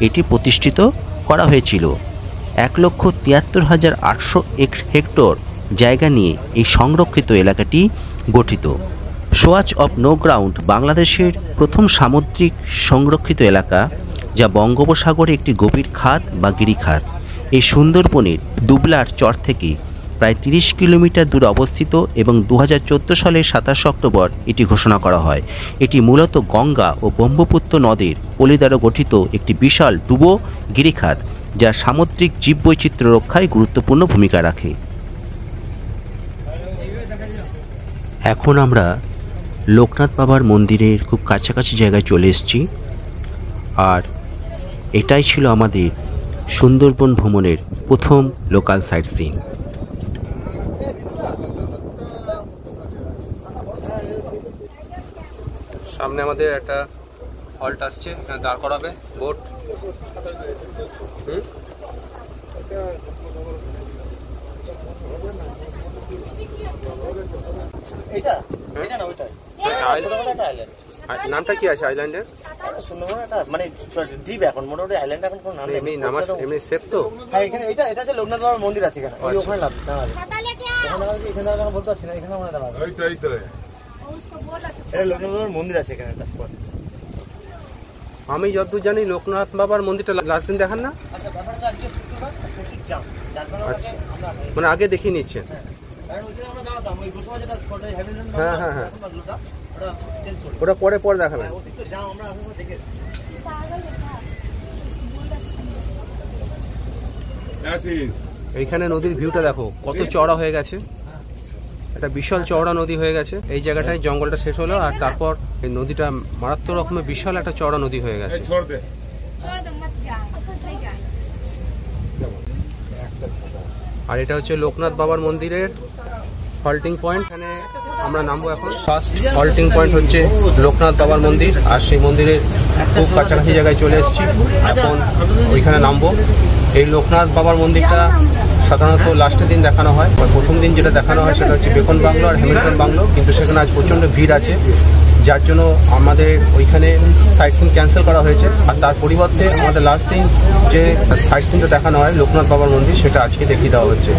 S2: এটি প্রতিষ্ঠিত করা হয়েছিল। 1,73,800 হেক্টর জায়গা নিয়ে এই সংরক্ষিত এলাকাটি গঠিত। সোয়াচ অফ নো গ্রাউন্ড বাংলাদেশের প্রথম সামুদ্রিক সংরক্ষিত এলাকা, যা বঙ্গোপসাগরে একটি গভীর খাত বা গিরিখাত। এই সুন্দরবনের দুবলার চর থেকে প্রায় 30 কিলোমিটার দূরে অবস্থিত এবং 2014 সালের 27 অক্টোবর এটি ঘোষণা করা হয়। এটি মূলত গঙ্গা ও ব্রহ্মপুত্র নদের পলি দ্বারা গঠিত একটি বিশাল ডুবো গিরিখাত, যা সামুদ্রিক জীববৈচিত্র্য রক্ষায় গুরুত্বপূর্ণ ভূমিকা রাখে। এখন আমরা লোকনাথ বাবার মন্দিরের খুব কাছাকাছি জায়গায় চলে এসেছি। আর এটাই ছিল আমাদের সুন্দরবন ভ্রমণের প্রথম লোকাল সাইট সিন।
S1: সামনে আমাদের একটা হল্ট আসছে, এখানে দাঁড় করাবে বোট। নামটা কি আছে আইল্যান্ডের?
S4: মানে দ্বীপ এখন মোটামুটি আইল্যান্ড এখন কোনো নাম নেই।
S1: এমনি সেফ তো?
S4: হ্যাঁ, এখানে এটা হচ্ছে লোকনাথ বাবার মন্দির আছে এখানে। ওই ওখানে এখানে বলতে পারছি না, এখানে ওখানে দাঁড়াবে। এটা লোকনাথ বাবার মন্দির আছে এখানে একটা স্পট।
S1: আমি যতদূর জানি লোকনাথ বাবার মন্দিরটা লাস্ট দিন দেখান না?
S4: আচ্ছা, ব্যাপারটা আজকে শুক্রবার প্রচুর জ্যাম, যার কারণে
S1: আচ্ছা,
S4: আমরা
S1: মানে আগে দেখিয়ে নিচ্ছেন।
S4: কারণ ওইখানে আমরা দাঁড়াতাম ওই গোসবা যেটা স্পটে হ্যামিল্টন
S1: হ্যাঁ হ্যাঁ হ্যাঁ,
S4: ওটা চেঞ্জ করে
S1: ওটা পরে দেখাবেন।
S4: অতিরিক্ত জ্যাম আমরা আসলে দেখেছি।
S1: এইখানে নদীর ভিউটা দেখো কত চওড়া হয়ে গেছে, একটা বিশাল চওড়া নদী হয়ে গেছে। এই জায়গাটায় জঙ্গলটা শেষ হলো আর তারপর এই নদীটা মারাত্মক রকমের বিশাল একটা চওড়া নদী হয়ে গেছে। আর এটা হচ্ছে লোকনাথ বাবার মন্দিরের হল্টিং পয়েন্ট। এখানে আমরা নামবো এখন। ফার্স্ট হল্টিং পয়েন্ট হচ্ছে লোকনাথ বাবার মন্দির, আর সেই মন্দিরের খুব কাছাকাছি জায়গায় চলে এসেছি। এখন ওইখানে নামবো। এই লোকনাথ বাবার মন্দিরটা সাধারণত লাস্টের দিন দেখানো হয়, প্রথম দিন যেটা দেখানো হয় সেটা হচ্ছে বেকন বাংলো আর হ্যামিল্টন বাংলো, কিন্তু সেখানে আজ প্রচণ্ড ভিড় আছে, যার জন্য আমাদের ওইখানে সাইট সিন ক্যান্সেল করা হয়েছে। আর তার পরিবর্তে আমাদের লাস্ট দিন যে সাইট সিনটা দেখানো হয় লোকনাথ বাবার মন্দির, সেটা আজকে দেখিয়ে দেওয়া হচ্ছে।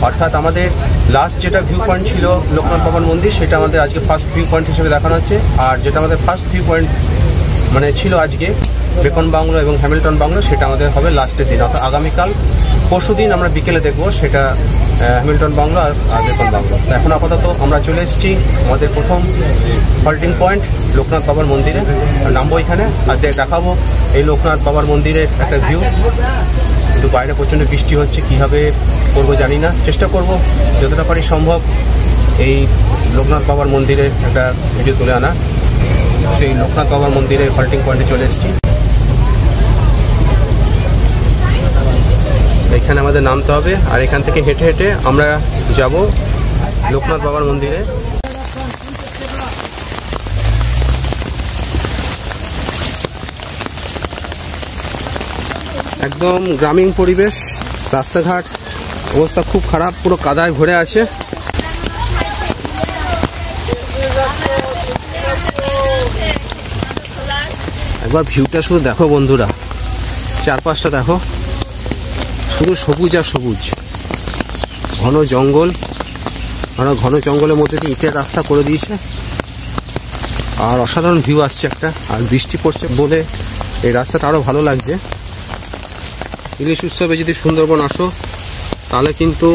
S1: অর্থাৎ আমাদের লাস্ট যেটা ভিউ পয়েন্ট ছিল লোকনাথ বাবার মন্দির, সেটা আমাদের আজকে ফার্স্ট ভিউ পয়েন্ট হিসেবে দেখানো হচ্ছে। আর যেটা আমাদের ফার্স্ট ভিউ পয়েন্ট মানে ছিল আজকে বেকন বাংলো এবং হ্যামিল্টন বাংলো, সেটা আমাদের হবে লাস্টের দিন, অর্থাৎ আগামীকাল পরশু দিন আমরা বিকেলে দেখবো সেটা হ্যামিল্টন বাংলো আর বেকন বাংলো। তো এখন আপাতত আমরা চলে এসেছি আমাদের প্রথম হল্টিং পয়েন্ট লোকনাথ বাবার মন্দিরে। নামবো এখানে আর দেখাবো এই লোকনাথ বাবার মন্দিরের একটা ভিউ। কিন্তু বাইরে প্রচণ্ড বৃষ্টি হচ্ছে, কীভাবে করবো জানি না, চেষ্টা করব যতটা পারি সম্ভব এই লোকনাথ বাবার মন্দিরের একটা ভিডিও তুলে আনা। সেই লোকনাথ বাবার মন্দিরের হল্টিং পয়েন্টে চলে এসেছি। এখানে আমাদের নামতে হবে আর এখান থেকে হেঁটে হেঁটে আমরা যাব লোকনাথ বাবার মন্দিরে। একদম গ্রামীণ পরিবেশ, রাস্তাঘাট অবস্থা খুব খারাপ, পুরো কাদায় ভরে আছে। একবার ভিউটা শুধু দেখো বন্ধুরা, চারপাশটা দেখো, শুধু সবুজ আর সবুজ, ঘন জঙ্গল। ঘন জঙ্গলের মধ্যে দিয়ে ইটের রাস্তা করে দিয়েছে আর অসাধারণ ভিউ আসছে একটা। আর বৃষ্টি পড়ছে বলে এই রাস্তাটা আরও ভালো লাগছে। ইলিশ উৎসবে যদি সুন্দরবন আসো তাহলে কিন্তু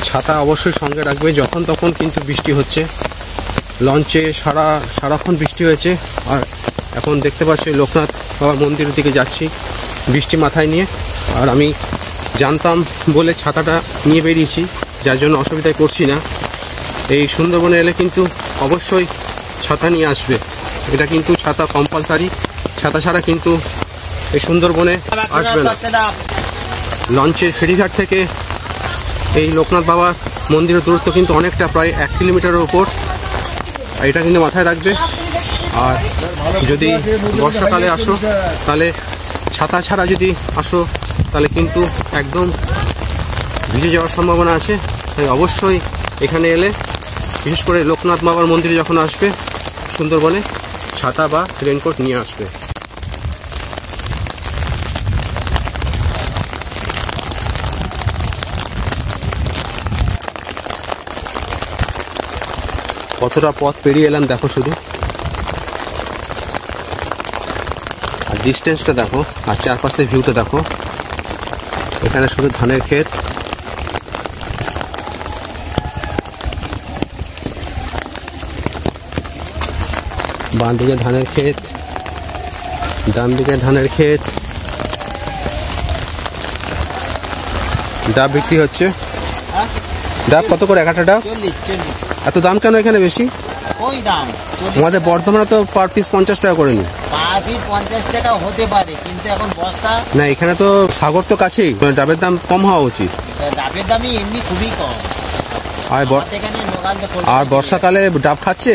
S1: ছাতা অবশ্যই সঙ্গে রাখবে, যখন তখন কিন্তু বৃষ্টি হচ্ছে। লঞ্চে সারাক্ষণ বৃষ্টি হয়েছে। আর এখন দেখতে পাচ্ছি লোকনাথ বাবার মন্দিরের দিকে যাচ্ছি বৃষ্টি মাথায় নিয়ে। আর আমি জানতাম বলে ছাতাটা নিয়ে বেরিয়েছি, যার জন্য অসুবিধায় করছি না। এই সুন্দরবনে এলে কিন্তু অবশ্যই ছাতা নিয়ে আসবে, এটা কিন্তু ছাতা কম্পালসারি, ছাতা ছাড়া কিন্তু এই সুন্দরবনে আসবে না। লঞ্চের ফেরিঘাট থেকে এই লোকনাথ বাবার মন্দিরের দূরত্ব কিন্তু অনেকটা, প্রায় 1 কিলোমিটারের উপর, এটা কিন্তু মাথায় রাখবে। আর যদি বর্ষাকালে আসো তাহলে ছাতা ছাড়া যদি আসো তাহলে কিন্তু একদম ভিজে যাওয়ার সম্ভাবনা আছে। তাই অবশ্যই এখানে এলে, বিশেষ করে লোকনাথ বাবার মন্দিরে যখন আসবে সুন্দরবনে, ছাতা বা রেনকোট নিয়ে আসবে। কতটা পথ পেরিয়ে এলাম দেখো শুধু, আর ডিস্টেন্সটা দেখো, আর চারপাশের ভিউটা দেখো। এখানে শুধু ধানের ক্ষেত, বাম দিকে ধানের ক্ষেত, ডান দিকে ধানের ক্ষেত। ডাব বিক্রি হচ্ছে। ডাব কত করে? 1 ডাব 40। এত দাম কেন এখানে বেশি?
S5: ওই দাম
S1: আমাদের বর্ধমানে তো পার পিস 50 টাকা করে নি।
S5: পার পিস 50 টাকা হতে পারে, কিন্তু এখন বর্ষা,
S1: না এখানে তো সাগর তো কাছেই, ডাবের দাম কম হওয়া উচিত।
S5: ডাবের দামই এমনি খুবই কম।
S1: আর
S5: এখানে লোকাল
S1: আর বর্ষাকালে ডাব খাচ্ছে,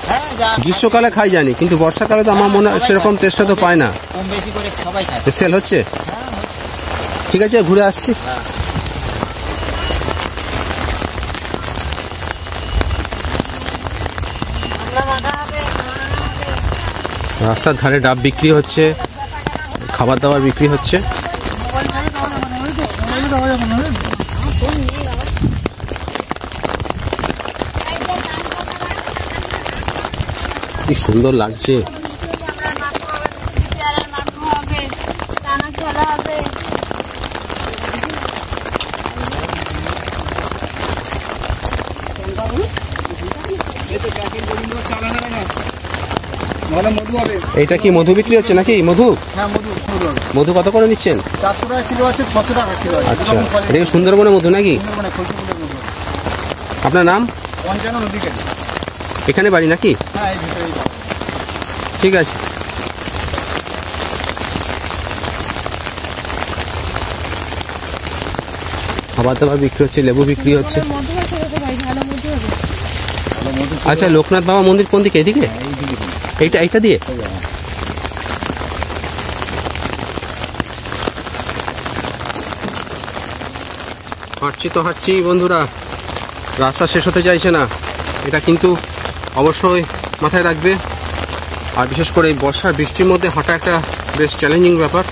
S5: হ্যাঁ
S1: গ্রীষ্মকালে খাই জানি, কিন্তু বর্ষাকালে তো আমার মনে হয় সেরকম টেস্টটা তো পায় না।
S5: কম বেশি করে সবাই খায়।
S1: সেল হচ্ছে?
S5: হ্যাঁ,
S1: ঠিক আছে, ঘুরে আসছি। রাস্তার ধারে ডাব বিক্রি হচ্ছে, খাবার দাবার বিক্রি হচ্ছে। কি সুন্দর লাগছে। এইটা কি মধু বিক্রি হচ্ছে নাকি? মধু?
S6: হ্যাঁ, মধু হবে।
S1: মধু কত করে নিচ্ছেন?
S6: 400 টাকা কিলো আছে, 600 টাকা কিলো আছে।
S1: আচ্ছা, এটা কি সুন্দরবনের মধু নাকি?
S6: মানে খলসিপুরের মধু।
S1: আপনার নাম?
S6: পঞ্চান্ন নদীকে।
S1: এখানে বাড়ি নাকি?
S6: হ্যাঁ, এই ভিতরেই।
S1: ঠিক আছে। খাবার দাবার বিক্রি হচ্ছে, লেবু বিক্রি হচ্ছে। আচ্ছা, লোকনাথ বাবা মন্দির কোন দিকে? এদিকে? এইটা দিয়ে? হাঁটছি বন্ধুরা, রাস্তা শেষ হতে চাইছে না, এটা কিন্তু অবশ্যই মাথায় রাখবে। আর বিশেষ করে এই বর্ষার বৃষ্টির মধ্যে হাঁটা একটা বেশ চ্যালেঞ্জিং ব্যাপার।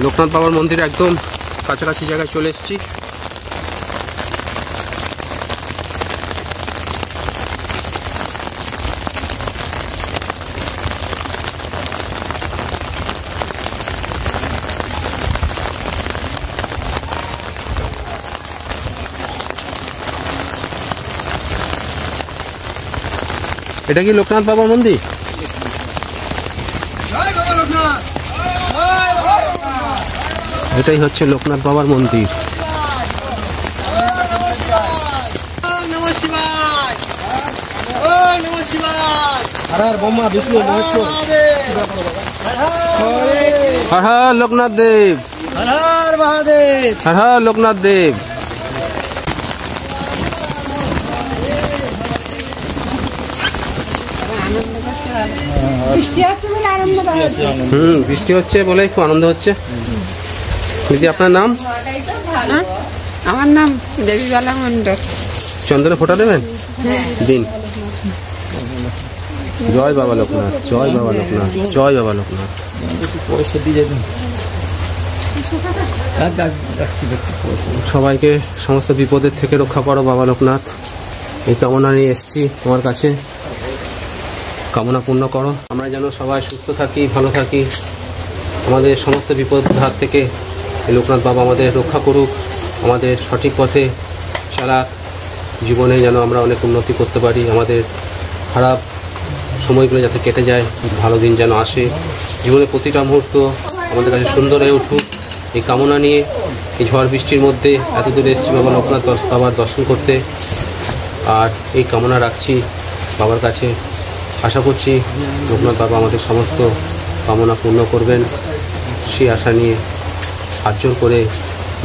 S1: লোকনাথ বাবার মন্দিরে একদম কাছাকাছি জায়গায় চলে এসেছি। এটা কি লোকনাথ বাবার মন্দির? এটাই হচ্ছে লোকনাথ বাবার মন্দির।
S6: আর বোমা বিষ্ণু মহেশ্বর।
S1: হর হর লোকনাথ দেব,
S6: হর হর মহাদেব,
S1: হর হর লোকনাথ দেব।
S3: বৃষ্টি আছে বলে আনন্দ পাচ্ছে।
S1: বৃষ্টি হচ্ছে বলে একটু আনন্দ হচ্ছে। দিদি, আপনার নাম?
S3: আমার নাম দেবীবালা মন্ডল।
S1: চন্দনে ফোঁটা দেবেন? দিন। জয় বাবা লোকনাথ, জয় বাবা লোকনাথ, জয় বাবা লোকনাথ। সবাইকে সমস্ত বিপদের থেকে রক্ষা করো বাবা লোকনাথ, এই কামনা নিয়ে এসছি তোমার কাছে। কামনা পূর্ণ করো, আমরা যেন সবাই সুস্থ থাকি, ভালো থাকি। আমাদের সমস্ত বিপদ হাত থেকে লোকনাথ বাবা আমাদের রক্ষা করুক, আমাদের সঠিক পথে চালাক, জীবনে যেন আমরা অনেক উন্নতি করতে পারি। আমাদের খারাপ সময়গুলো যাতে কেটে যায়, ভালো দিন যেন আসে, জীবনে প্রতিটা মুহূর্ত আমাদের কাছে সুন্দর হয়ে উঠুক, এই কামনা নিয়ে এই ঝড় বৃষ্টির মধ্যে এত দূরে এসেছি বাবা লোকনাথ বাবার দর্শন করতে। আর এই কামনা রাখছি বাবার কাছে, আশা করছি লোকনাথ বাবা আমাদের সমস্ত কামনা পূর্ণ করবেন। সেই আশা নিয়ে হাত জোর করে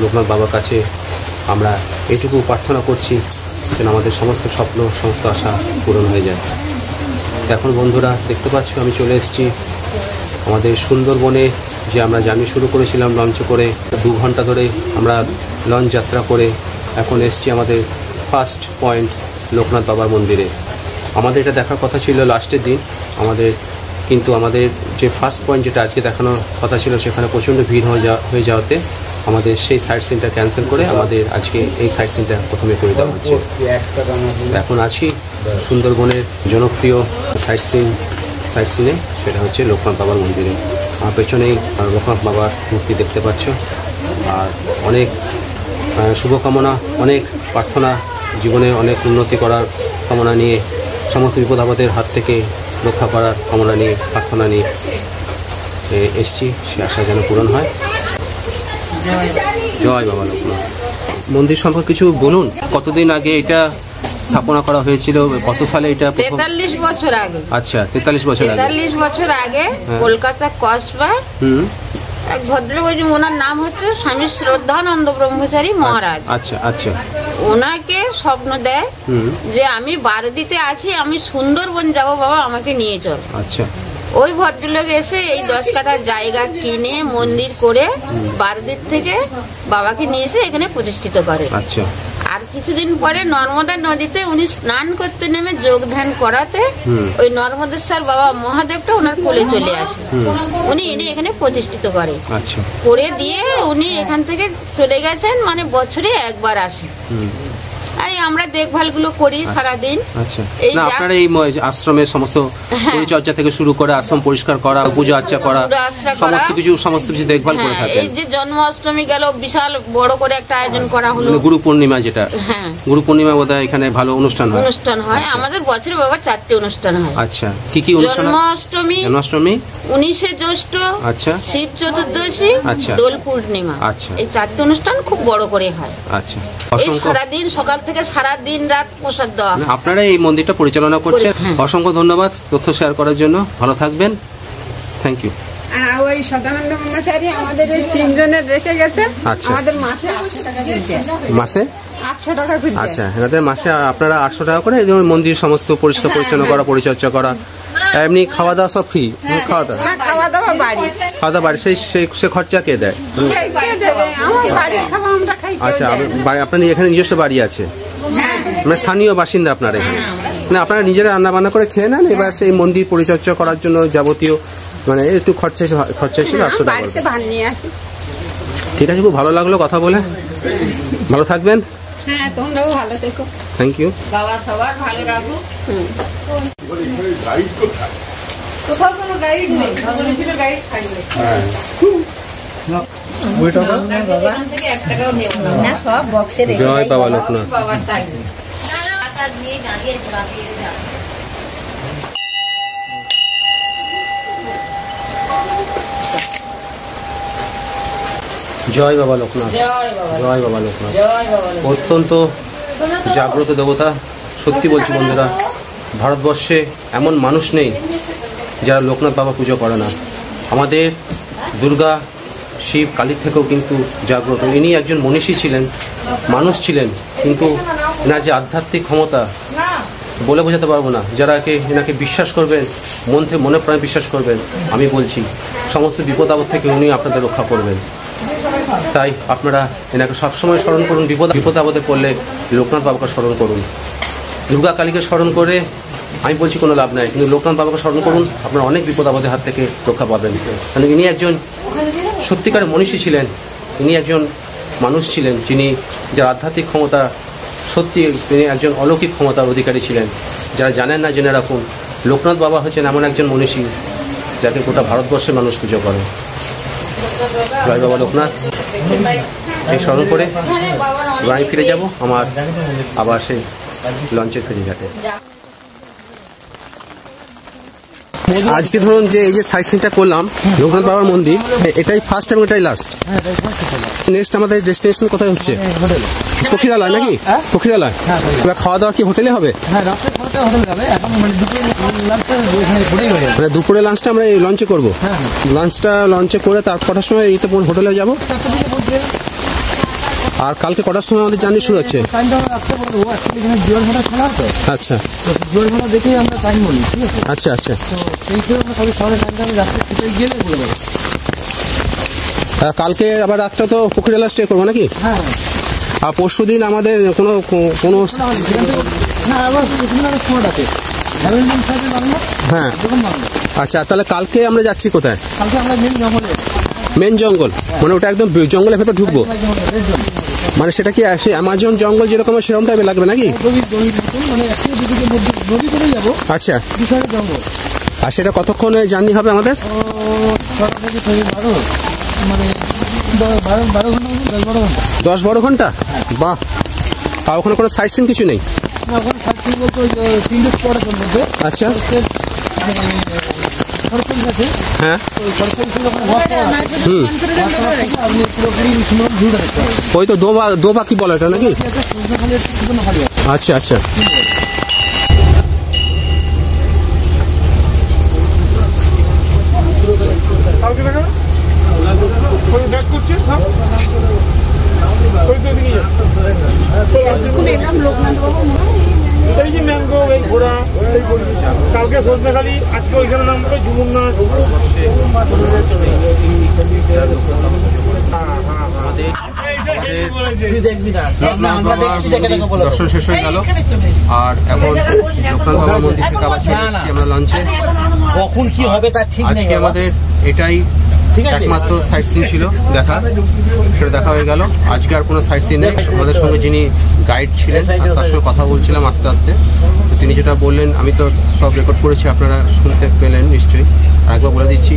S1: লোকনাথ বাবার কাছে আমরা এইটুকু প্রার্থনা করছি যেন আমাদের সমস্ত স্বপ্ন, সমস্ত আশা পূরণ হয়ে যায়। এখন বন্ধুরা দেখতে পাচ্ছ আমি চলে এসেছি আমাদের সুন্দরবনে, যে আমরা জার্নি শুরু করেছিলাম লঞ্চে করে। 2 ঘন্টা ধরে আমরা লঞ্চ যাত্রা করে এখন এসেছি আমাদের ফার্স্ট পয়েন্ট লোকনাথ বাবার মন্দিরে। আমাদের এটা দেখার কথা ছিল লাস্টের দিন আমাদের, কিন্তু আমাদের যে ফার্স্ট পয়েন্ট যেটা আজকে দেখানোর কথা ছিল সেখানে প্রচণ্ড ভিড় হয়ে যাওয়াতে আমাদের সেই সাইট সিনটা ক্যান্সেল করে আমাদের আজকে এই সাইট সিনটা প্রথমে করে দেওয়া হচ্ছে। এখন আছি সুন্দরবনের জনপ্রিয় সাইট সিনে, সেটা হচ্ছে লোকনাথ বাবার মন্দিরে। আমার পেছনেই লোকনাথ বাবার মূর্তি দেখতে পাচ্ছ। আর অনেক শুভকামনা, অনেক প্রার্থনা, জীবনে অনেক উন্নতি করার কামনা নিয়ে, সমস্ত বিপদ আপদের হাত থেকে রক্ষা করার কামনা নিয়ে, প্রার্থনা নিয়ে এসছি। সে আশা যেন পূরণ হয়। জয় বাবা লোকনাথ। মন্দির সম্পর্কে কিছু বলুন। কতদিন আগে এটা স্থাপনা করা হয়েছিল কত সালে এটা?
S7: 43 বছর আগে।
S1: আচ্ছা, 43 বছর আগে।
S7: 43 বছর আগে কলকাতা কসবা এক ভদ্রলোক, ওনার নাম হচ্ছে স্বামী শ্রদ্ধানন্দ ব্রহ্মচারী মহারাজ।
S1: আচ্ছা আচ্ছা।
S7: ওনাকে স্বপ্ন দেয় যে আমি বারদিতে আছি, আমি সুন্দরবন যাব, বাবা আমাকে নিয়ে চল।
S1: আচ্ছা।
S7: ওই ভদ্রলোক এসে এই 10 কাঠা জায়গা কিনে মন্দির করে বারদির থেকে বাবাকে নিয়ে এসে এখানে প্রতিষ্ঠিত করে।
S1: আচ্ছা।
S7: আর কিছুদিন পরে নর্মদা নদীতে উনি স্নান করতে নেমে যোগ ধ্যান করাতে ওই নর্মদেশ্বর বাবা মহাদেবটা ওনার কোলে চলে আসে, উনি এনে এখানে প্রতিষ্ঠিত করে।
S1: আচ্ছা।
S7: করে দিয়ে উনি এখান থেকে চলে গেছেন, মানে বছরে একবার আসে। আর আমরা দেখভাল গুলো করি সারাদিন।
S1: আচ্ছা। না, আপনারা এই আশ্রমের সমস্ত পরিচর্যা থেকে শুরু করে আশ্রম পরিষ্কার করা, পূজা আর্চা করা, সমস্ত কিছু দেখভাল করে থাকেন।
S7: এই যে জন্মাষ্টমী গেল, বিশাল বড় করে একটা আয়োজন করা হলো।
S1: গুরু পূর্ণিমা, যেটা গুরু পূর্ণিমা বোধহয় এখানে ভালো অনুষ্ঠান হয়। আমাদের বছরে বাবা 4টে অনুষ্ঠান হয়। আচ্ছা, কি কি অনুষ্ঠান? জন্মাষ্টমী, 19শে জ্যৈষ্ঠ, আচ্ছা, শিব চতুর্দশী, আচ্ছা, দোল পূর্ণিমা। আচ্ছা, এই 4টে অনুষ্ঠান খুব বড় করে হয়। আচ্ছা। এই সারাদিন সকাল থেকে সারা দিন রাত প্রসাদ দেওয়া। আপনারা এই মন্দিরটা পরিচালনা করছেন, অসংখ্য ধন্যবাদ তথ্য শেয়ার করার জন্য। ভালো থাকবেন, থ্যাংক ইউ।
S3: ওই সদানন্দ ব্রহ্মচারী আমাদের এই 3 জনের রেখে গেছেন। আমাদের মাসে 800 টাকা দিতে।
S1: মাসে
S3: 800 টাকা দিতে।
S1: আচ্ছা, এনাদের মাসে আপনারা 800 টাকা করে এই মন্দির সমস্ত পরিষ্কার পরিচ্ছন্ন করা, পরিচর্যা করা, এমনি খাওয়া দাওয়া সব ফ্রি? খাওয়া দাওয়া বাড়ি, সে খরচা কে দেয়? আচ্ছা, আপনার এখানে নিজস্ব বাড়ি আছে, মানে স্থানীয় বাসিন্দা আপনার এখানে? না, আপনারা নিজেরা রান্না বান্না করে খেয়ে নেন, এবার সেই মন্দির পরিচর্যা করার জন্য যাবতীয় মানে একটু খরচা হিসেবে 800 টাকা। ঠিক আছে, খুব ভালো লাগলো কথা বলে। ভালো থাকবেন।
S3: হ্যাঁ, তোমরাও ভালো থেকো।
S1: Thank you.
S7: বাবা সবার ভালো রাখুক।
S3: কোথাও কোনো গাইড নেই, বলেছিল গাইড থাকবে।
S7: এখান থেকে 1 টাকাও নেব না,
S3: সব বক্সে রেখে।
S1: জয় বাবা লোকনাথ।
S7: বাবা থাকবে। টাকা দিয়ে গাড়ি লাগিয়ে যা।
S1: জয় বাবা লোকনাথ, জয় বাবা লোকনাথ। অত্যন্ত জাগ্রত দেবতা। সত্যি বলছি বন্ধুরা, ভারতবর্ষে এমন মানুষ নেই যারা লোকনাথ বাবা পুজো করে না। আমাদের দুর্গা, শিব, কালীর থেকেও কিন্তু জাগ্রত। ইনি একজন মনীষী ছিলেন, মানুষ ছিলেন, কিন্তু এনার যে আধ্যাত্মিক ক্ষমতা বলে বোঝাতে পারবো না। যারা এনাকে বিশ্বাস করবেন, মনে প্রাণে বিশ্বাস করবেন, আমি বলছি সমস্ত বিপদ আপদ থেকে উনি আপনাদের রক্ষা করবেন। তাই আপনারা এনাকে সবসময় স্মরণ করুন। বিপদ আপদে পড়লে লোকনাথ বাবাকে স্মরণ করুন। দুর্গা কালীকে স্মরণ করে আমি বলছি কোনো লাভ নাই, কিন্তু লোকনাথ বাবাকে স্মরণ করুন, আপনারা অনেক বিপদ আপদের হাত থেকে রক্ষা পাবেন। কারণ ইনি একজন সত্যিকারের মনীষী ছিলেন, ইনি একজন মানুষ ছিলেন যার আধ্যাত্মিক ক্ষমতা, সত্যি তিনি একজন অলৌকিক ক্ষমতার অধিকারী ছিলেন। যারা জানেন না জেনে রাখুন, লোকনাথ বাবা হচ্ছেন এমন একজন মনীষী যাকে গোটা ভারতবর্ষের মানুষ পুজো করে। জয় বাবা লোকনাথ। এই স্মরণ করে আমি ফিরে যাব আমার আবার সেই লঞ্চের ফেরিঘাটে। আজকে ধরুন যে এই যে সাইট সিনটা করলাম লোকনাথ বাবার মন্দির, এটাই ফার্স্ট এবং এটাই লাস্ট। নেক্সট আমাদের ডেস্টিনেশন কোথায় হচ্ছে? পখিরালয় নাকি? পখিরালয়। এবার খাওয়া দাওয়া কি হোটেলে হবে? মানে দুপুরে লাঞ্চটা আমরা এই লঞ্চে করবো? লাঞ্চটা লঞ্চে করে তার কটার সময় এই তো হোটেলে যাবো? আর কালকে কটার সময় আমাদের জার্নি শুরু হচ্ছে? আচ্ছা, আচ্ছা আচ্ছা। কালকে আবার রাতটা তো পুকুরিয়ালা স্টে করবো নাকি? আর পরশু দিন আমাদের কোনো হ্যাঁ, আচ্ছা। তাহলে কালকে আমরা যাচ্ছি কোথায়? মেন জঙ্গল, মানে ওটা একদম জঙ্গলের ভেতর ঢুকবো? মানে সেটা কি অ্যামাজন জঙ্গল যেরকম সেরকম টাইপের লাগবে নাকি? আচ্ছা। আর সেটা কতক্ষণ জার্নি হবে আমাদের? 10-12 ঘন্টা। বাহ। আর ওখানে কোনো সাইট সিন কিছু নেই? আচ্ছা।
S6: সরকারি আছে
S1: হ্যাঁ
S6: ওই সরকারি যখন আপনি পুরোপুরি সুন্দর ভিউটা দেখতে পাবেন।
S1: ওই তো দোবা কি বলে এটা নাকি?
S6: সন্ধ্যাখালি একটা সুন্দর হাড়ি আছে।
S1: আচ্ছা আচ্ছা
S3: এখন এলাম লোকনাথ বাবু
S8: এই যে ম্যাঙ্গো এই ঘোড়া কালকে সন্ধ্যাখালি আজকে ওইখানে নাম করে ঝুমুর
S1: দর্শন শেষ হয়ে গেল আর এখন লোকনাথ বাবার মন্দির থেকে আবার চলে এসেছি আমরা লঞ্চে।
S4: কখন কি হবে তার ঠিক নেই
S1: আজকে আমাদের এটাই একমাত্র সাইট সিন ছিল দেখা, সেটা দেখা হয়ে গেল। আজকে আর কোনো সাইট সিন নেই। আমাদের সঙ্গে যিনি গাইড ছিলেন তার সঙ্গে কথা বলছিলাম আস্তে আস্তে, তিনি যেটা বললেন আমি তো সব রেকর্ড করেছি, আপনারা শুনতে পেলেন নিশ্চয়ই। আরেকবার বলে দিচ্ছি,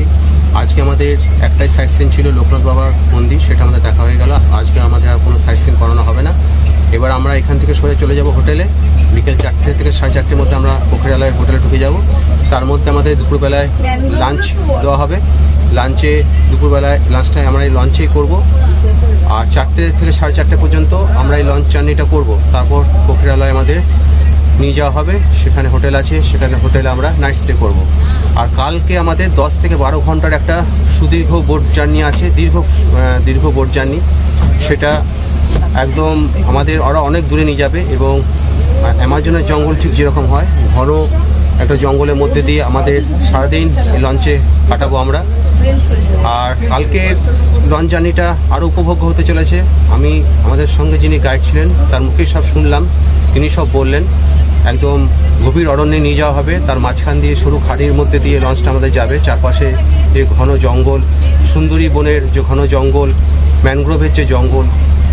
S1: আজকে আমাদের একটাই সাইট সিন ছিল লোকনাথ বাবার মন্দির, সেটা আমাদের দেখা হয়ে গেল। আজকে আমাদের আর কোনো সাইট সিন করানো হবে না। এবার আমরা এখান থেকে সোজা চলে যাব হোটেলে। বিকেল 4টে থেকে 4:30 মধ্যে আমরা পোখরিয়ালায় হোটেলে ঢুকে যাব। তার মধ্যে আমাদের দুপুরবেলায় লাঞ্চ দেওয়া হবে। লাঞ্চে দুপুরবেলায় লাঞ্চটাই আমরা এই লঞ্চেই করব। আর 4টে থেকে 4:30 পর্যন্ত আমরা এই লঞ্চ জার্নিটা করব। তারপর পোখরিয়ালায় আমাদের নিয়ে যাওয়া হবে, সেখানে হোটেল আছে, সেখানে হোটেলে আমরা নাইট স্টে করব। আর কালকে আমাদের 10 থেকে 12 ঘন্টার একটা সুদীর্ঘ বোট জার্নি আছে, দীর্ঘ বোট জার্নি। সেটা একদম আমাদের ওরা অনেক দূরে নিয়ে যাবে এবং অ্যামাজনের জঙ্গল ঠিক যেরকম হয়, ঘন একটা জঙ্গলের মধ্যে দিয়ে আমাদের সারাদিন এই লঞ্চে কাটাবো আমরা। আর কালকে লঞ্চ জার্নিটা আরও উপভোগ্য হতে চলেছে। আমি আমাদের সঙ্গে যিনি গাইড ছিলেন তার মুখেই সব শুনলাম, তিনি সব বললেন। একদম গভীর অরণ্যে নিয়ে যাওয়া হবে, তার মাঝখান দিয়ে সরু খাড়ির মধ্যে দিয়ে লঞ্চটা আমাদের যাবে। চারপাশে যে ঘন জঙ্গল, সুন্দরী বনের যে ঘন জঙ্গল, ম্যানগ্রোভের যে জঙ্গল,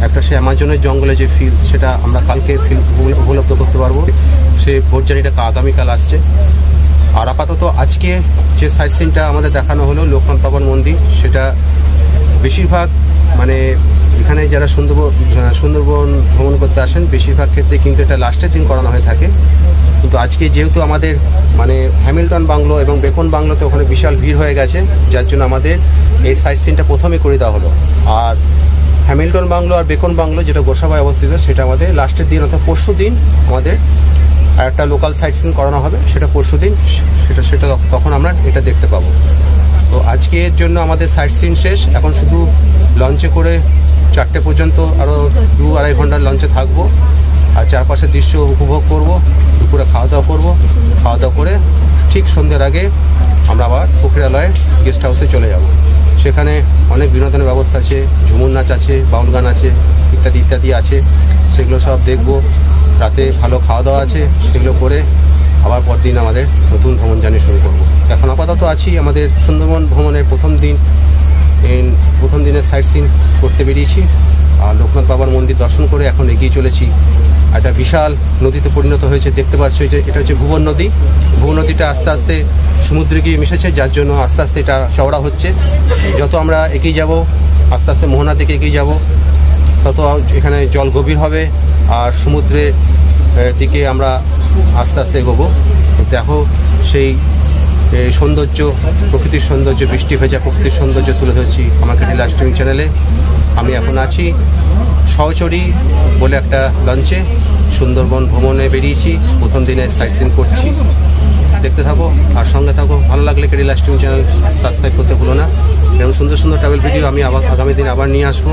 S1: একটা সে অ্যামাজনের জঙ্গলে যে ফিল, সেটা আমরা কালকে ফিল উপলব্ধ করতে পারবো। সে ভোট জার্নিটা আগামীকাল আসছে। আর আপাতত আজকে যে সাইট সিনটা আমাদের দেখানো হলো লোকনাথ বাবার মন্দির, সেটা বেশিরভাগ মানে এখানে যারা সুন্দরবন ভ্রমণ করতে আসেন বেশিরভাগ ক্ষেত্রে কিন্তু এটা লাস্টের দিন করানো হয়ে থাকে। কিন্তু আজকে যেহেতু আমাদের মানে হ্যামিল্টন বাংলো এবং বেকন বাংলোতে ওখানে বিশাল ভিড় হয়ে গেছে, যার জন্য আমাদের এই সাইট সিনটা প্রথমে করে দেওয়া হলো। আর হ্যামিল্টন বাংলো আর বেকন বাংলো যেটা গোসাবায় অবস্থিত, সেটা আমাদের লাস্টের দিন অর্থাৎ পরশু দিন আমাদের একটা লোকাল সাইট সিন করানো হবে। সেটা পরশু দিন, সেটা তখন আমরা এটা দেখতে পাবো। তো আজকের জন্য আমাদের সাইট সিন শেষ। এখন শুধু লঞ্চে করে 4টে পর্যন্ত আরও 2-2.5 ঘন্টার লঞ্চে থাকবো আর চারপাশের দৃশ্য উপভোগ করব। দুপুরে খাওয়া দাওয়া করবো। খাওয়া দাওয়া করে ঠিক সন্ধ্যের আগে আমরা আবার পোখরিয়ালয় গেস্ট হাউসে চলে যাব। সেখানে অনেক বিনোদনের ব্যবস্থা আছে, ঝুমুর নাচ আছে, বাউল গান আছে, ইত্যাদি ইত্যাদি আছে। সেগুলো সব দেখব। রাতে ভালো খাওয়া দাওয়া আছে, সেগুলো করে আবার পরদিন আমাদের নতুন ভ্রমণ জার্নি শুরু করব। এখন আপাতত আছি আমাদের সুন্দরবন ভ্রমণের প্রথম দিনের সাইট সিন করতে বেরিয়েছি। আর লোকনাথ বাবার মন্দির দর্শন করে এখন এগিয়ে চলেছি। একটা বিশাল নদীতে পরিণত হয়েছে, দেখতে পাচ্ছ যে এটা হচ্ছে ভুবন নদী। ভুবন নদীটা আস্তে আস্তে সমুদ্রে গিয়ে মিশেছে, যার জন্য আস্তে আস্তে এটা চওড়া হচ্ছে। যত আমরা এগিয়ে যাব, আস্তে আস্তে মোহনার দিকে এগিয়ে যাব, তত এখানে জল গভীর হবে আর সমুদ্রের দিকে আমরা আস্তে আস্তে এগোবো। দেখো সেই সৌন্দর্য, প্রকৃতির সৌন্দর্য, বৃষ্টি ভেজা প্রকৃতির সৌন্দর্য তুলে ধরছি আমার ক্যাডি লাইভ স্ট্রিমিং চ্যানেলে। আমি এখন আছি সহচরী বলে একটা লঞ্চে, সুন্দরবন ভ্রমণে বেরিয়েছি। প্রথম দিনে সাইট সিন করছি, দেখতে থাকো আর সঙ্গে থাকো। ভালো লাগলে ক্যাডি লাইভ স্ট্রিমিং চ্যানেল সাবস্ক্রাইব করতে ভুলো না। এরকম সুন্দর সুন্দর ট্রাভেল ভিডিও আমি আগামী দিন আবার নিয়ে আসবো,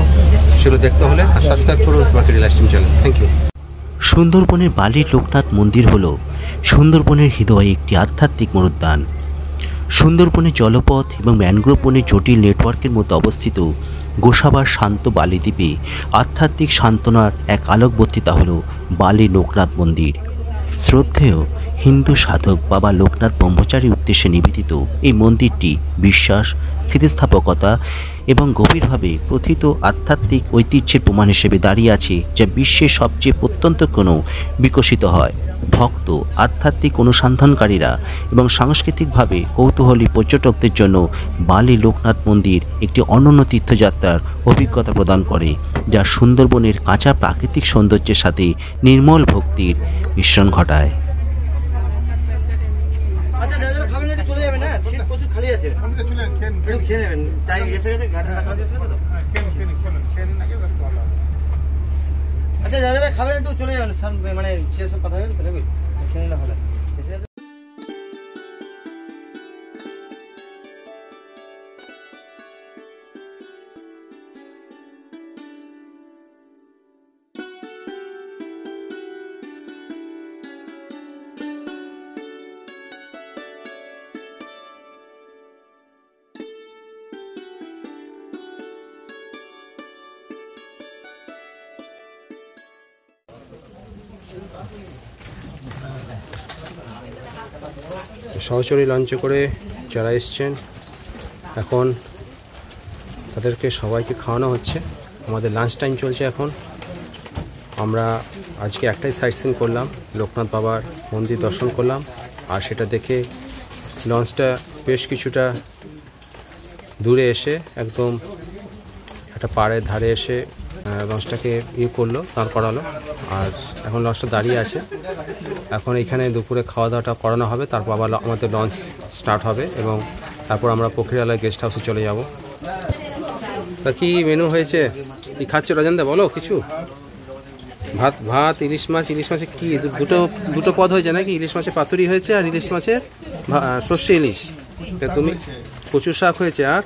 S1: সেগুলো দেখতে হলে আর সাবস্ক্রাইব করুন আমার ক্যাডি live streaming channel. Thank you.
S2: সুন্দরবনের বালির লোকনাথ মন্দির হল সুন্দরবনের হৃদয়ে একটি আধ্যাত্মিক মরুদ্যান। সুন্দরবনের জলপথ এবং ম্যানগ্রোভ বনের জটিল নেটওয়ার্কের মধ্যে অবস্থিত গোসাবার শান্ত বালি দ্বীপে আধ্যাত্মিক সান্ত্বনার এক আলোকবর্তিতা হল বালি লোকনাথ মন্দির। শ্রদ্ধেয় হিন্দু সাধক বাবা লোকনাথ ব্রহ্মচারীর উদ্দেশ্যে নিবেদিত এই মন্দিরটি বিশ্বাস, স্থিতিস্থাপকতা এবং গভীরভাবে প্রথিত আধ্যাত্মিক ঐতিহ্যের প্রমাণ হিসেবে দাঁড়িয়ে আছে, যা বিশ্বের সবচেয়ে প্রত্যন্ত কোনো বিকশিত হয়। ভক্ত, আধ্যাত্মিক অনুসন্ধানকারীরা এবং সাংস্কৃতিকভাবে কৌতূহলী পর্যটকদের জন্য বালি লোকনাথ মন্দির একটি অনন্য তীর্থযাত্রার অভিজ্ঞতা প্রদান করে, যা সুন্দরবনের কাঁচা প্রাকৃতিক সৌন্দর্যের সাথে নির্মল ভক্তির মিশ্রণ ঘটায়।
S4: আচ্ছা, যারা খাবেন চলে যাবেন। প্রচুর খালি আছে, একটু খেয়ে নেবেন। তাই এসে গেছে, গাড়ির কাছে এসে গেছে তো। আচ্ছা যারা যারা খাবেন একটু চলে যাবেন, মানে সেসব কথা হবে তাহলে খেয়ে নিলে ভালো। এসে গেছে।
S1: সহচরী লঞ্চে করে যারা এসছেন এখন তাদেরকে সবাইকে খাওয়ানো হচ্ছে। আমাদের লাঞ্চ টাইম চলছে এখন। আমরা আজকে একটাই সাইট সিন করলাম, লোকনাথ বাবার মন্দির দর্শন করলাম, আর সেটা দেখে লঞ্চটা বেশ কিছুটা দূরে এসে একদম একটা পাড়ের ধারে এসে লঞ্চটাকে করলো, দাঁড় করালো। আর এখন লঞ্চটা দাঁড়িয়ে আছে। এখন এখানে দুপুরে খাওয়া দাওয়াটা করানো হবে, তারপর আবার আমাদের লঞ্চ স্টার্ট হবে এবং তারপর আমরা পোখরিয়ালা গেস্ট হাউসে চলে যাব। তা কী মেনু হয়েছে, কী খাচ্ছে রজনদা বলো কিছু? ভাত ইলিশ মাছে কি দুটো পদ হয়েছে নাকি? ইলিশ মাছের পাতুরি হয়েছে আর ইলিশ মাছের সর্ষে ইলিশ। তুমি কচু শাক হয়েছে, আর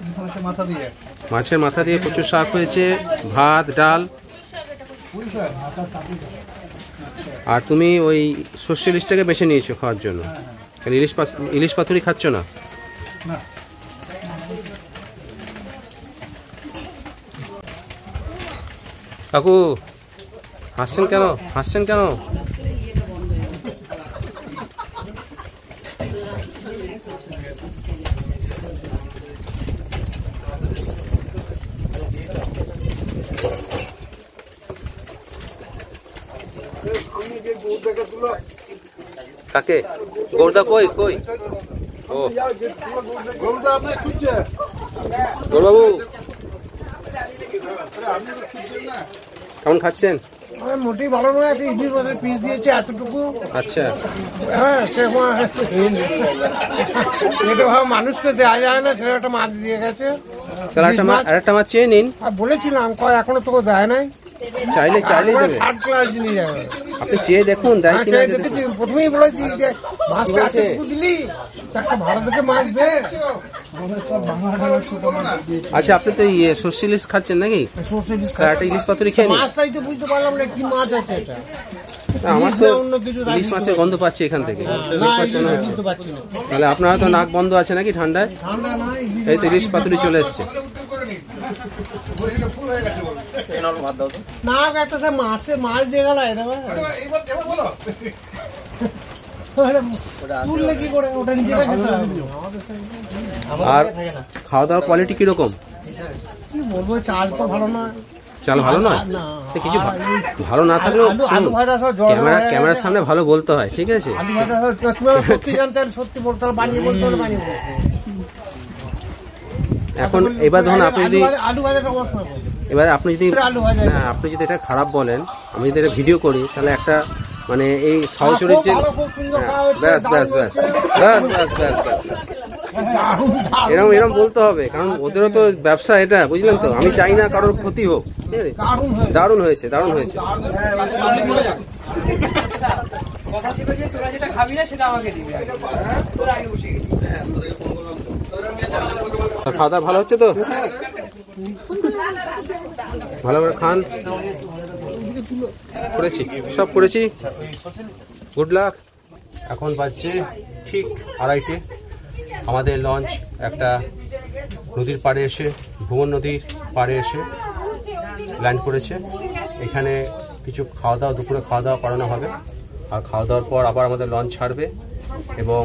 S1: মাছের মাথা দিয়ে কচু শাক হয়েছে, ভাত ডাল। আর তুমি ওই সর্ষে ইলিশটাকে বেছে নিয়েছো খাওয়ার জন্য, ইলিশ পাতুরি খাচ্ছ না? কাকু হাসছেন কেন? কাকে গৌরদা কই? ও গৌরবাবু কেমন খাচ্ছেন?
S6: মোটেই ভালো নয়, একটা ইলিশ মাছের পিস দিয়েছে এতটুকু।
S1: আচ্ছা
S6: হ্যাঁ, এটা মানুষকে দেওয়া যায় না, সেটা একটা মাছ দিয়ে গেছে।
S1: আরেকটা মাছ চেয়ে নিন।
S6: বলেছিলাম এখনো তোকে দেয় নাই,
S1: চাইলে দেবে।
S6: থার্ড ক্লাস জিনিস
S1: আপনি চেয়ে দেখুন।
S6: দেখেছি, প্রথমেই বলেছি যে মাছটা এতটুকু দিলি, একটা ভালো দেখে মাছ দে।
S1: আচ্ছা আপনি তো সর্ষে ইলিশ খাচ্ছেন নাকি?
S6: সর্ষে ইলিশ
S1: একটা ইলিশ পাতুরি খেয়ে নিন।
S6: মাছটাই তো বুঝতে পারলাম না কি মাছ আছে এটা।
S1: আমার তো ইলিশ মাছের গন্ধ পাচ্ছি এখান থেকে।
S6: বুঝতে পারছি না।
S1: তাহলে আপনার তো নাক বন্ধ আছে নাকি ঠান্ডায়? এই তো ইলিশ পাতুরি চলে এসছে।
S6: না একটা সে মাছ দিয়ে গেল, তুললে কি করে, ওটা নিজেরা খেতে হবে।
S1: আর খাওয়া দাওয়ার কোয়ালিটি কিরকম?
S6: কি বলবো, চাল তো ভালো নয়।
S1: চাল ভালো নয়? কিছু ভালো না থাকলেও ক্যামেরার সামনে ভালো বলতে হয়, ঠিক আছে?
S6: সত্যি জানতে সত্যি বলতে হবে, বানিয়ে বলতে হবে, বানিয়ে বলতে হবে।
S1: এখন এবার ধরুন আপনি যদি
S6: আলু ভাজার অবস্থা,
S1: এবার আপনি যদি এটা খারাপ বলেন, আমি যদি এটা ভিডিও করি, তাহলে একটা মানে এই সহচরীর যে এরকম বলতে হবে, কারণ ওদেরও তো ব্যবসা এটা, বুঝলেন তো? আমি চাই না কারোর ক্ষতি হোক। দারুণ হয়েছে। খাওয়া দাওয়া ভালো হচ্ছে তো? ভালো করে খান। সব করেছি। Good luck. এখন বাজছে ঠিক 2:30। আমাদের লঞ্চ একটা নদীর পাড়ে এসে, ভুবন নদীর পাড়ে এসে ল্যান্ড করেছে। এখানে কিছু দুপুরে খাওয়া দাওয়া করানো হবে, আর খাওয়া দাওয়ার পর আবার আমাদের লঞ্চ ছাড়বে এবং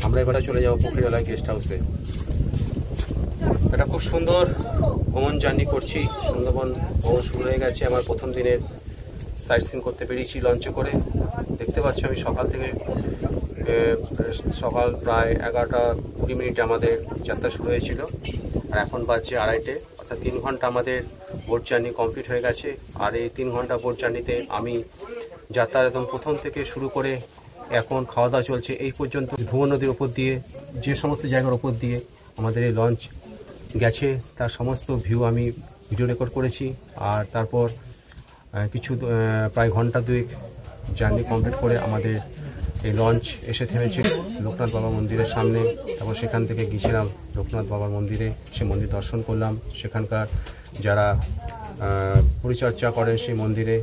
S1: আমরা এবারে চলে যাবো পোখরিয়ালা গেস্ট হাউসে। এটা খুব সুন্দর ভ্রমণ জার্নি করছি। সুন্দরবন ভ্রমণ শুরু হয়ে গেছে। আমার প্রথম দিনের সাইট সিন করতে বেরিয়েছি লঞ্চে করে। দেখতে পাচ্ছ আমি সকাল প্রায় 11:20 আমাদের যাত্রা শুরু হয়েছিল, আর এখন বাজছে 2:30, অর্থাৎ 3 ঘন্টা আমাদের বোট জার্নি কমপ্লিট হয়ে গেছে। আর এই 3 ঘন্টা বোট জার্নিতে আমি যাত্রার একদম প্রথম থেকে শুরু করে এখন খাওয়া দাওয়া চলছে। এই পর্যন্ত ভুবন নদীর ওপর দিয়ে যে সমস্ত জায়গার ওপর দিয়ে আমাদের এই লঞ্চ গেছে তার সমস্ত ভিউ আমি ভিডিও রেকর্ড করেছি। আর তারপর কিছু প্রায় ঘন্টা দুয়েক জার্নি কমপ্লিট করে আমাদের এই লঞ্চ এসে থেমেছিল লোকনাথ বাবা মন্দিরের সামনে। তারপর সেখান থেকে গিয়েছিলাম লোকনাথ বাবার মন্দিরে, সে মন্দির দর্শন করলাম। সেখানকার যারা পরিচর্যা করেন সেই মন্দিরে,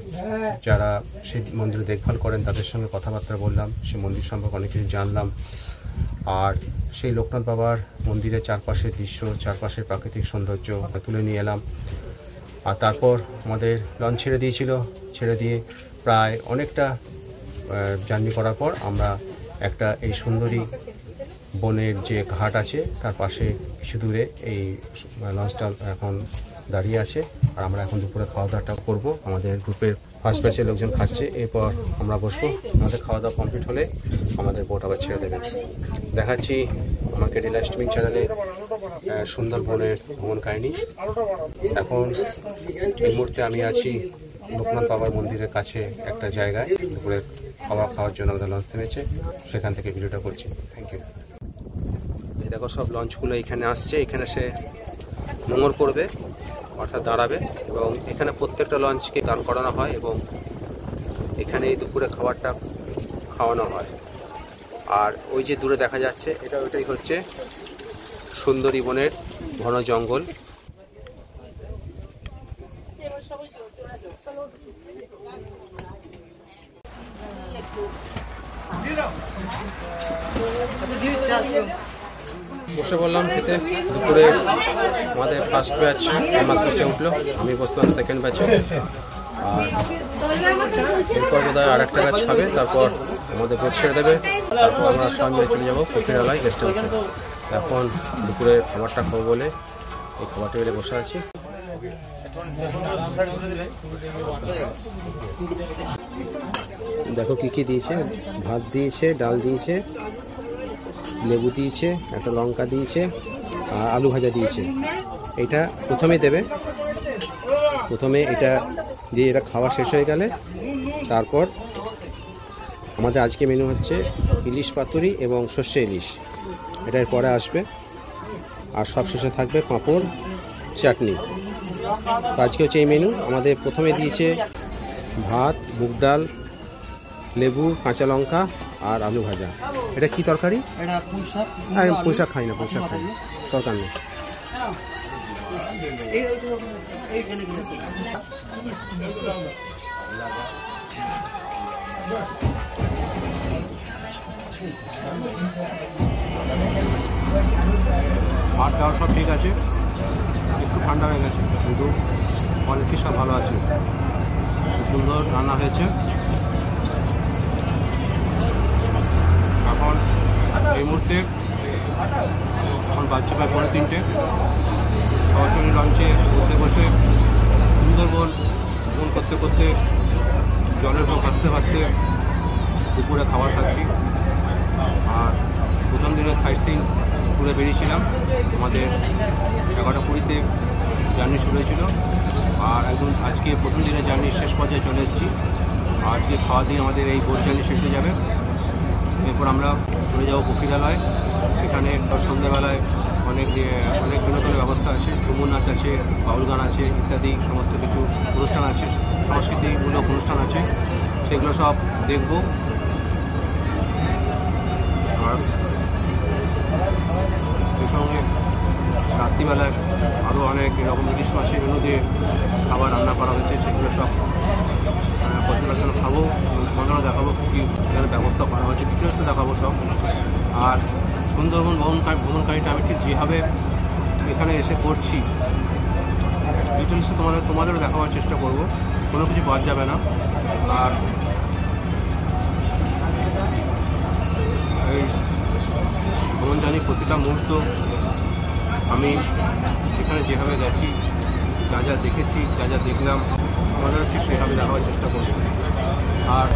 S1: যারা সেই মন্দিরে দেখভাল করেন তাদের সঙ্গে কথাবার্তা বললাম, সেই মন্দির সম্পর্কে অনেক কিছু জানলাম। আর সেই লোকনাথ বাবার মন্দিরের চারপাশের দৃশ্য, চারপাশের প্রাকৃতিক সৌন্দর্য তুলে নিয়ে এলাম। আর তারপর আমাদের লঞ্চ ছেড়ে দিয়েছিল, ছেড়ে দিয়ে প্রায় অনেকটা জার্নি করার পর আমরা একটা এই সুন্দরী বনের যে ঘাট আছে তার পাশে কিছু দূরে এই লঞ্চটা এখন দাঁড়িয়ে আছে। আর আমরা এখন দুপুরে খাওয়া দাওয়াটা করবো। আমাদের গ্রুপের ফার্স্ট ব্যাচের লোকজন খাচ্ছে, এরপর আমরা বসবো। আমাদের খাওয়া দাওয়া কমপ্লিট হলে আমাদের বোট আবার ছেড়ে দেবে। দেখাচ্ছি আমার কেডি লাইভ স্ট্রিমিং চ্যানেলে সুন্দরবনের ভ্রমণ কাহিনী। এখন এই মুহূর্তে আমি আছি লোকনাথ বাবার মন্দিরের কাছে একটা জায়গায়, দুপুরে খাওয়ার জন্য আমাদের লঞ্চ থেমেছে, সেখান থেকে ভিডিওটা করছি। Thank you. এই দেখো সব লঞ্চগুলো এখানে আসছে, এখানে সে নোঙর করবে অর্থাৎ দাঁড়াবে, এবং এখানে প্রত্যেকটা লঞ্চকে দাঁড় করানো হয় এবং এখানে এই দুপুরে খাবারটা খাওয়ানো হয়। আর ওই যে দূরে দেখা যাচ্ছে ওইটাই হচ্ছে সুন্দরী বনের ঘন জঙ্গল। বসে বললাম খেতে। দুপুরে আমাদের ফার্স্ট ব্যাচ মাত্র খেয়ে উঠলো, আমি বসলাম সেকেন্ড ব্যাচে। আর এরপর বোধহয় আর একটা ব্যাচ খাবে, তারপর আমাদের বোট ছেড়ে দেবে। তারপর আমরা সবাই মিলে চলে যাবো কপিরালয় গেস্ট হাউসে। এখন দুপুরের খাবারটা খাবো বলে এই খাবার টেবিলে বসে আছি। দেখো কি কি দিয়েছে, ভাত দিয়েছে, ডাল দিয়েছে, লেবু দিয়েছে, একটা লঙ্কা দিয়েছে, আর আলু ভাজা দিয়েছে। এটা প্রথমে দেবে, প্রথমে এটা দিয়ে এটা খাওয়া শেষ হয়ে গেলে তারপর আমাদের আজকে মেনু হচ্ছে ইলিশ পাতুরি এবং সর্ষে ইলিশ, এটার পরে আসবে। আর সব শেষে থাকবে পাঁপড়, চাটনি। তো আজকে হচ্ছে এই মেনু। আমাদের প্রথমে দিয়েছে ভাত, মুগ ডাল, লেবু, কাঁচা লঙ্কা আর আলু ভাজা। এটা কি তরকারি? পুঁই শাক খাই না, পুঁই শাক খাই না, তরকারি নেই। ভাত ডাল সব ঠিক আছে, একটু ঠান্ডা হয়ে গেছে, কিন্তু কোয়ালিটি সব ভালো আছে, খুব সুন্দর রান্না হয়েছে। এখন এই মুহূর্তে এখন বাচ্চা প্রায় 3:30, সরাসরি লঞ্চে ঘুরতে বসে সুন্দরবন ভ্রমণ করতে করতে জলের পর ভাসতে ভাসতে দুপুরে খাবার খাচ্ছি। আর প্রথম দিনের সাইট সিন ঘুরে বেরিয়েছিলাম, আমাদের 11:20 জার্নি শুরু হয়েছিল। আর একদম আজকে প্রথম দিনের জার্নির শেষ পর্যায়ে চলে এসেছি। আজকে খাওয়া দিয়ে আমাদের এই বোট জার্নি শেষ হয়ে যাবে। এরপর আমরা চলে যাবো কপিরালয়। সেখানে সন্ধ্যাবেলায় অনেক বিনোদনের ব্যবস্থা আছে, ঝুমুর নাচ আছে, বাউল গান আছে ইত্যাদি সমস্ত কিছু অনুষ্ঠান আছে, সংস্কৃতিমূলক অনুষ্ঠান আছে, সেগুলো সব দেখব। আর এর সঙ্গে রাত্রিবেলায় আরও অনেক এরকম ইলিশ মাছের মেনু দিয়ে খাবার রান্না করা হয়েছে, সেগুলো সব পর্যবেক্ষণ খাবো, তোমাদেরও দেখাবো কী এখানে ব্যবস্থা করা হয়েছে, ডিটেলসে দেখাবো সব। আর সুন্দরবন ভ্রমণকারীটা আমি ঠিক যেভাবে এখানে এসে করছি ডিটেলসে তোমাদেরও দেখাবার চেষ্টা করব, কোনো কিছু বাদ যাবে না। আর এই ভ্রমণ জানি প্রতিটা মুহূর্ত আমি এখানে যেভাবে গেছি, যা যা দেখেছি, যা যা দেখলাম, আমাদেরও ঠিক সেভাবে দেখাবার চেষ্টা করব। আর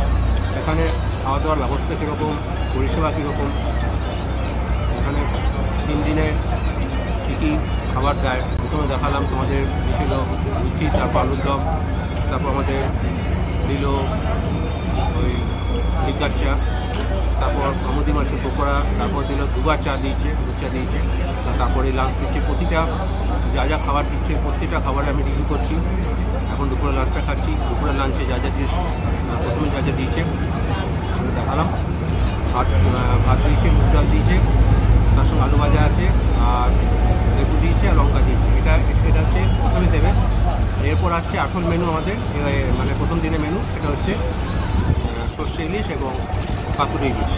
S1: এখানে খাওয়া দাওয়ার ব্যবস্থা কীরকম, পরিষেবা কীরকম, এখানে 3 দিনে কী কী খাবার দেয় প্রথমে দেখালাম তোমাদের, ছিল লুচি, তারপর আলুর দম, তারপর আমাদের দিল ওই লিকার চা, তারপর আমুদি মাছের পকোড়া, তারপর দিল দুবার চা দিয়েছে, দুধ চা দিয়েছে, তারপরে লাঞ্চ দিচ্ছে। প্রতিটা যা যা খাবার দিচ্ছে প্রত্যেকটা খাবারে আমি রিভিউ করছি। এখন দুপুরে লাঞ্চটা খাচ্ছি। দুপুরে লাঞ্চে যা যা দিয়ে প্রথমে যা যা দিয়েছে সেটা দেখালাম। ভাত দিয়েছে, মুগ ডাল দিয়েছে, তার সঙ্গে আলু ভাজা আছে, আর লেবু দিয়েছে আর লঙ্কা দিয়েছে। এটা হচ্ছে প্রথমে দেবে। এরপর আসছে আসল মেনু আমাদের, মানে প্রথম দিনের মেনু, সেটা হচ্ছে সর্ষে ইলিশ এবং পাতুরি ইলিশ।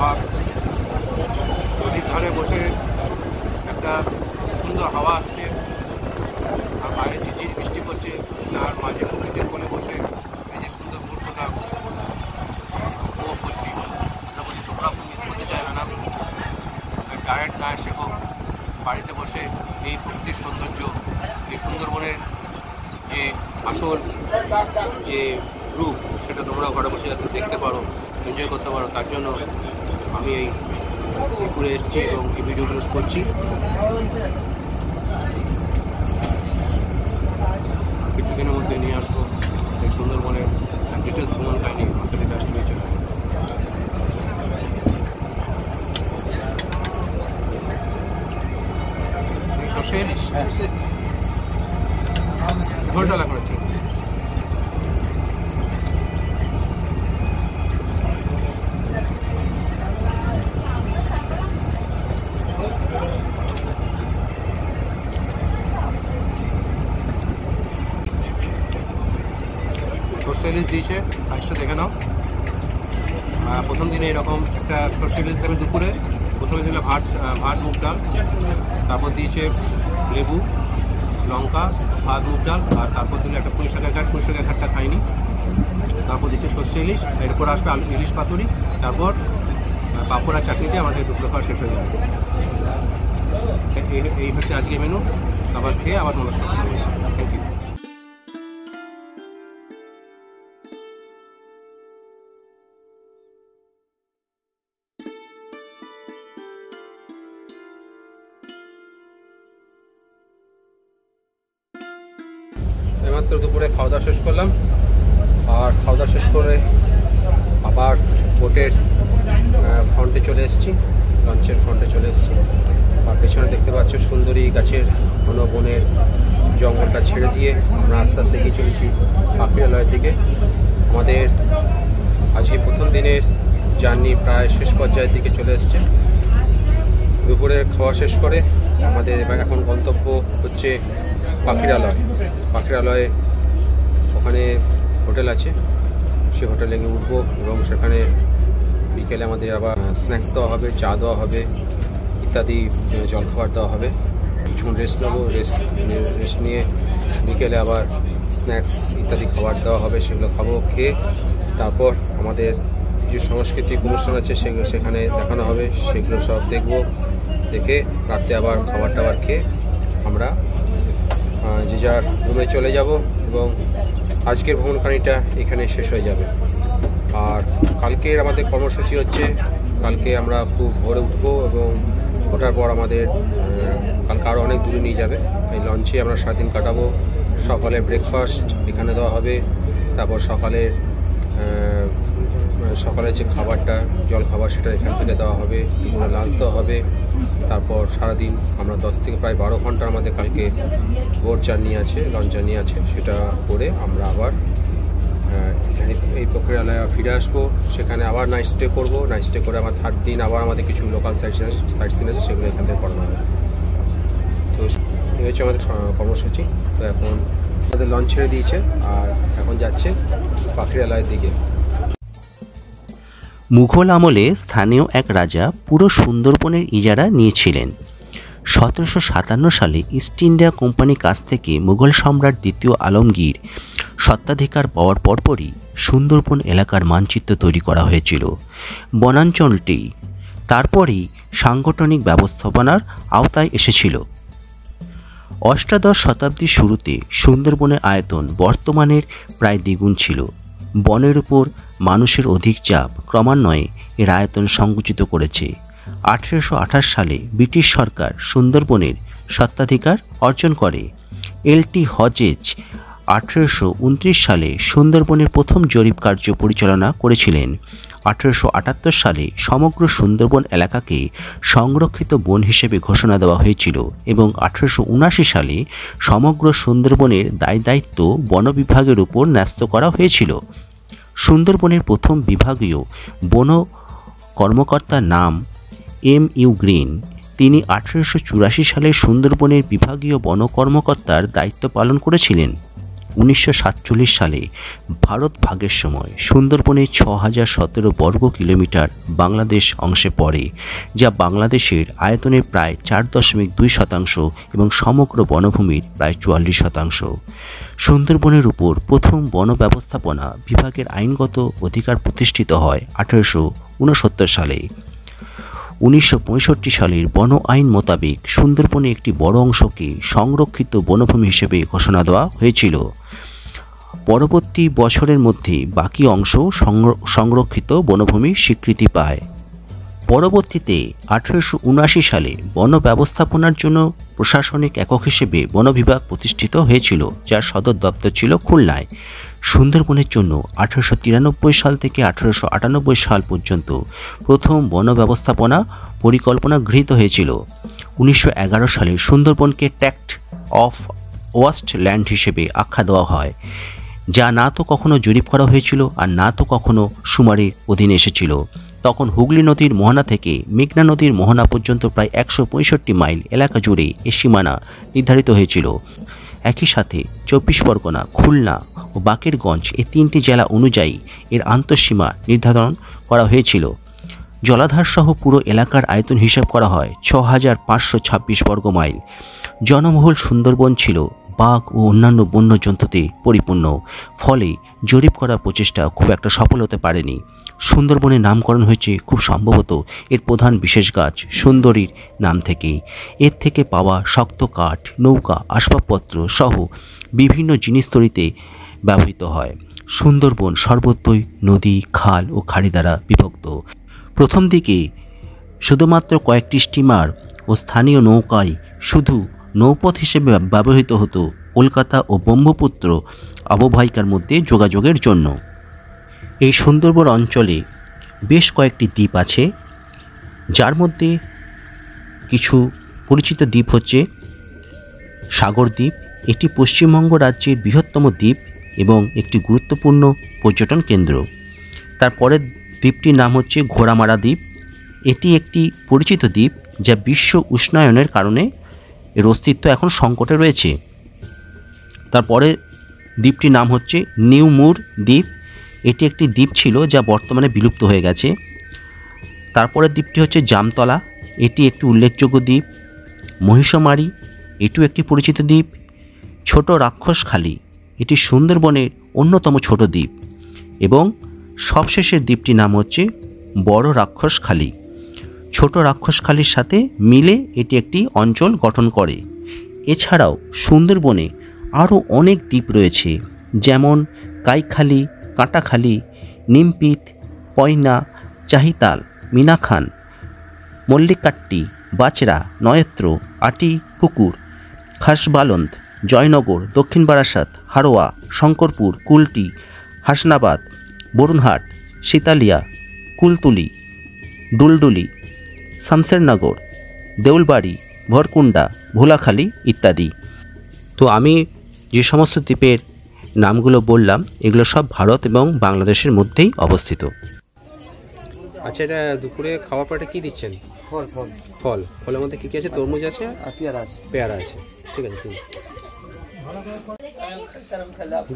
S1: আর নদীর ধারে বসে একটা সুন্দর হাওয়া আসছে, আর বাইরে ঝিঝির বৃষ্টি পড়ছে, আর মাঝে প্রকৃতির কোলে বসে এই যে সুন্দর মুহূর্তটা উপভোগ করছি। আশা করছি তোমরা মিস করতে চাইবে না। ডাইরেক্ট না এসে হোক, বাড়িতে বসে এই প্রকৃতির সৌন্দর্য, এই সুন্দরবনের যে আসল যে রূপ, সেটা তোমরা ঘরে বসে যাতে দেখতে পারো, এনজয় করতে পারো, তার জন্য আমি এই ঘুরে এসেছি এবং এই ভিডিওগুলো করছি। কিছুদিনের মধ্যে নিয়ে আসবো এই সুন্দরবনের ডিটেল ভ্রমণ কাহিনী আমার কাছে ব্যস্ত হয়ে চলে। সর্ষে ইলিশ ঝোলটা করেছি। সর্ষে ইলিশ দিয়েছে, সাইজটা দেখে নাও। প্রথম দিনে এরকম একটা সর্ষে ইলিশ দেবে দুপুরে। প্রথমে দিলে ভাত মুগ ডাল, তারপর দিয়েছে লেবু, লঙ্কা, ভাত মুগ ডাল, আর তারপর দিলে একটা পুঁই শাকের ঘাট। পুঁই শাকের ঘাটটা খাইনি। তারপর দিচ্ছে সর্ষে ইলিশ, এরপর আসবে ইলিশ পাতুরি, তারপর পাঁপড় আর চাটনি দিয়ে আমাদের দুপুরে খাওয়া শেষ হয়ে যাবে। এই হচ্ছে আজকে মেনু। আবার খেয়ে আবার তোমার সঙ্গে থ্যাংক ইউ। এইমাত্র দুপুরে খাওয়া দাওয়া শেষ করলাম, আর খাওয়া দাওয়া শেষ করে আবার বোটের ফ্রন্টে চলে এসেছি, লঞ্চের ফ্রন্টে চলে এসেছি। আর পেছনে দেখতে পাচ্ছ সুন্দরী গাছের ঘন বনের জঙ্গলটা ছেড়ে দিয়ে আমরা আস্তে আস্তে এগিয়ে চলেছি পাখিরালয়ের দিকে। আমাদের আজকে প্রথম দিনের জার্নি প্রায় শেষ পর্যায়ের দিকে চলে এসছে। দুপুরে খাওয়া শেষ করে আমাদের এবার এখন গন্তব্য হচ্ছে পাখিরালয়। পাখিরালয়ে ওখানে হোটেল আছে, সে হোটেলে গিয়ে উঠবো এবং সেখানে বিকেলে আমাদের আবার স্ন্যাক্স দেওয়া হবে, চা দেওয়া হবে, ইত্যাদি জলখাবার দেওয়া হবে। কিছুক্ষণ রেস্ট নেবো, রেস্ট নিয়ে বিকেলে আবার স্ন্যাক্স ইত্যাদি খাবার দেওয়া হবে, সেগুলো খাবো। খেয়ে তারপর আমাদের কিছু সাংস্কৃতিক অনুষ্ঠান আছে, সেগুলো সেখানে দেখানো হবে, সেগুলো সব দেখবো। দেখে রাতে আবার খাবার টাবার খেয়ে আমরা যে যার রুমে চলে যাব এবং আজকের ভ্রমণকারীটা এখানে শেষ হয়ে যাবে। আর কালকের আমাদের কর্মসূচি হচ্ছে, কালকে আমরা খুব ভোরে উঠবো এবং ওঠার পর আমাদের কালকে আরও অনেক দূরে নিয়ে যাবে। এই লঞ্চে আমরা সারাদিন কাটাবো। সকালে ব্রেকফাস্ট এখানে দেওয়া হবে, তারপর সকালে যে খাবারটা জল খাবার সেটা এখান থেকে দেওয়া হবে, দুপুরে লাঞ্চ দেওয়া হবে। তারপর সারাদিন আমরা 10 থেকে প্রায় 12 ঘন্টা আমাদের কালকে বোট জার্নি আছে, লঞ্চ জার্নি আছে, সেটা করে আমরা আবার এখানে এই প্রক্রিয়ালয়ে ফিরে আসবো। সেখানে আবার নাইট স্টে করবো। নাইট স্টে করে আবার 3rd দিন আবার আমাদের কিছু লোকাল সাইট সিন আছে, সেগুলো এখান থেকে করানো হবে। তো এই হচ্ছে আমাদের কর্মসূচি। তো এখন আমাদের লঞ্চ ছেড়ে দিয়েছে আর এখন যাচ্ছে পাখিরালয়ের দিকে।
S2: মুঘল আমলে স্থানীয় এক রাজা পুরো সুন্দরবনের ইজারা নিয়েছিলেন। 1757 সালে ইস্ট ইন্ডিয়া কোম্পানির কাছ থেকে মুঘল সম্রাট দ্বিতীয় আলমগীর স্বত্বাধিকার পাওয়ার পরপরই সুন্দরবন এলাকার মানচিত্র তৈরি করা হয়েছিল। বনাঞ্চলটি তারপরেই সাংগঠনিক ব্যবস্থাপনার আওতায় এসেছিল। অষ্টাদশ শতাব্দীর শুরুতে সুন্দরবনের আয়তন বর্তমানের প্রায় দ্বিগুণ ছিল। বনের উপর মানুষের অধিক চাপ ক্রমান্বয়ে এর আয়তন সংকুচিত করেছে। 1828 সালে ব্রিটিশ সরকার সুন্দরবনের স্বত্বাধিকার অর্জন করে। এলটি হজেজ 1829 সালে সুন্দরবনের প্রথম জরিপ কার্য পরিচালনা করেছিলেন। 1878 সালে সমগ্র সুন্দরবন এলাকাকে সংরক্ষিত বন হিসেবে ঘোষণা দেওয়া হয়েছিল এবং 1879 সালে সমগ্র সুন্দরবনের দায়িত্ব বন বিভাগের উপর ন্যস্ত করা হয়েছিল। সুন্দরবনের প্রথম বিভাগীয় বন কর্মকর্তার নাম M.U. গ্রিন। তিনি 1884 সালে সুন্দরবনের বিভাগীয় বন কর্মকর্তার দায়িত্ব পালন করেছিলেন। 1947 সালে ভারত ভাগের সময় সুন্দরবনে 6017 বর্গ কিলোমিটার বাংলাদেশ অংশে পড়ে, যা বাংলাদেশের আয়তনের প্রায় 4.2% এবং সমগ্র বনভূমির প্রায় 44%। সুন্দরবনের উপর প্রথম বন ব্যবস্থাপনা বিভাগের আইনগত অধিকার প্রতিষ্ঠিত হয় 1869 সালে। 1965 সালের বন আইন মোতাবেক সুন্দরবনে একটি বড় অংশকে সংরক্ষিত বনভূমি হিসেবে ঘোষণা দেওয়া হয়েছিল। পরবর্তী বছরের মধ্যে বাকি অংশ সংরক্ষিত বনভূমি স্বীকৃতি পায়। পরবর্তীতে 1879 সালে বন ব্যবস্থাপনার জন্য প্রশাসনিক একক হিসেবে বন বিভাগ প্রতিষ্ঠিত হয়েছিল, যার সদর দপ্তর ছিল খুলনায়। সুন্দরবনের জন্য 1893 সাল থেকে 1898 সাল পর্যন্ত প্রথম বন ব্যবস্থাপনা পরিকল্পনা গৃহীত হয়েছিল। 1911 সালে সুন্দরবনকে ট্র্যাক্ট অফ ওয়াস্ট ল্যান্ড হিসেবে আখ্যা দেওয়া হয়, যা না তো কখনো জরিপ করা হয়েছিল আর না তো কখনো সুমারির অধীনে এসেছিল। তখন হুগলি নদীর মোহনা থেকে মেঘনা নদীর মোহনা পর্যন্ত প্রায় 165 মাইল এলাকা জুড়ে এর সীমানা নির্ধারিত হয়েছিল। একই সাথে 24 পরগনা, খুলনা ও বাকেরগঞ্জ এই 3টি জেলা অনুযায়ী এর আন্তঃসীমা নির্ধারণ করা হয়েছিল। জলাধার সহ পুরো এলাকার আয়তন হিসাব করা হয় 6526 বর্গ মাইল। জনবহুল সুন্দরবন ছিল বাঘ ও অন্যান্য বন্যজন্তুতে পরিপূর্ণ, ফলে জরিপ করার প্রচেষ্টা খুব একটা সফল হতে পারেনি। সুন্দরবনের নামকরণ হয়েছে খুব সম্ভবত এর প্রধান বিশেষ গাছ সুন্দরীর নাম থেকেই। এর থেকে পাওয়া শক্ত কাঠ, নৌকা, আসবাবপত্র সহ বিভিন্ন জিনিস তৈরিতে ব্যবহৃত হয়। সুন্দরবন সর্বত্রই নদী, খাল ও খাড়ি দ্বারা বিভক্ত। প্রথম দিকে শুধুমাত্র কয়েকটি স্টিমার ও স্থানীয় নৌকায় শুধু নৌপথ হিসেবে ব্যবহৃত হতো কলকাতা ও ব্রহ্মপুত্র অববাহিকার মধ্যে যোগাযোগের জন্য। এই সুন্দরবন অঞ্চলে বেশ কয়েকটি দ্বীপ আছে, যার মধ্যে কিছু পরিচিত দ্বীপ হচ্ছে সাগর দ্বীপ। এটি পশ্চিমবঙ্গ রাজ্যের বৃহত্তম দ্বীপ এবং একটি গুরুত্বপূর্ণ পর্যটন কেন্দ্র। তারপরের দ্বীপটির নাম হচ্ছে ঘোড়ামারা দ্বীপ। এটি একটি পরিচিত দ্বীপ, যা বিশ্ব উষ্ণায়নের কারণে এর অস্তিত্ব এখন সংকটে রয়েছে। তারপরে দ্বীপটির নাম হচ্ছে নিউ মুর দ্বীপ। এটি একটি দ্বীপ ছিল যা বর্তমানে বিলুপ্ত হয়ে গেছে। তারপরের দ্বীপটি হচ্ছে জামতলা, এটি একটি উল্লেখযোগ্য দ্বীপ। মহিষমারি, এটিও একটি পরিচিত দ্বীপ। ছোট রাক্ষসখালী, এটি সুন্দরবনের অন্যতম ছোট দ্বীপ। এবং সবশেষের দ্বীপটির নাম হচ্ছে বড় রাক্ষসখালী। ছোট রাক্ষসখালীর সাথে মিলে এটি একটি অঞ্চল গঠন করে। এছাড়াও সুন্দরবনে আরও অনেক দ্বীপ রয়েছে, যেমন কাইখালী, কাঁটাখালী, নিমপিত, পয়না, চাহিতাল, মিনাখান, মল্লিকাট্টি, বাচরা, নয়ত্র, আটি পুকুর, খাসবালন্দ, জয়নগর, দক্ষিণ বারাসাত, হারোয়া, শঙ্করপুর, কুলটি, হাসনাবাদ, বরুণহাট, শীতালিয়া, কুলতুলি, ডুলডুলি, শামসেরনগর, দেউলবাড়ি, ভরকুন্ডা, ভোলাখালী ইত্যাদি। তো আমি যে সমস্ত দ্বীপের নামগুলো বললাম, এগুলো সব ভারত এবং বাংলাদেশের মধ্যেই অবস্থিত।
S1: আচ্ছা, এটা দুপুরে খাওয়ার পরে কি দিচ্ছেন?
S4: ফল ফল
S1: ফল। ফলের মধ্যে কী কী আছে? তরমুজ আছে
S4: আর পেয়ারা আছে।
S1: পেয়ারা আছে। ঠিক আছে, ঠিক।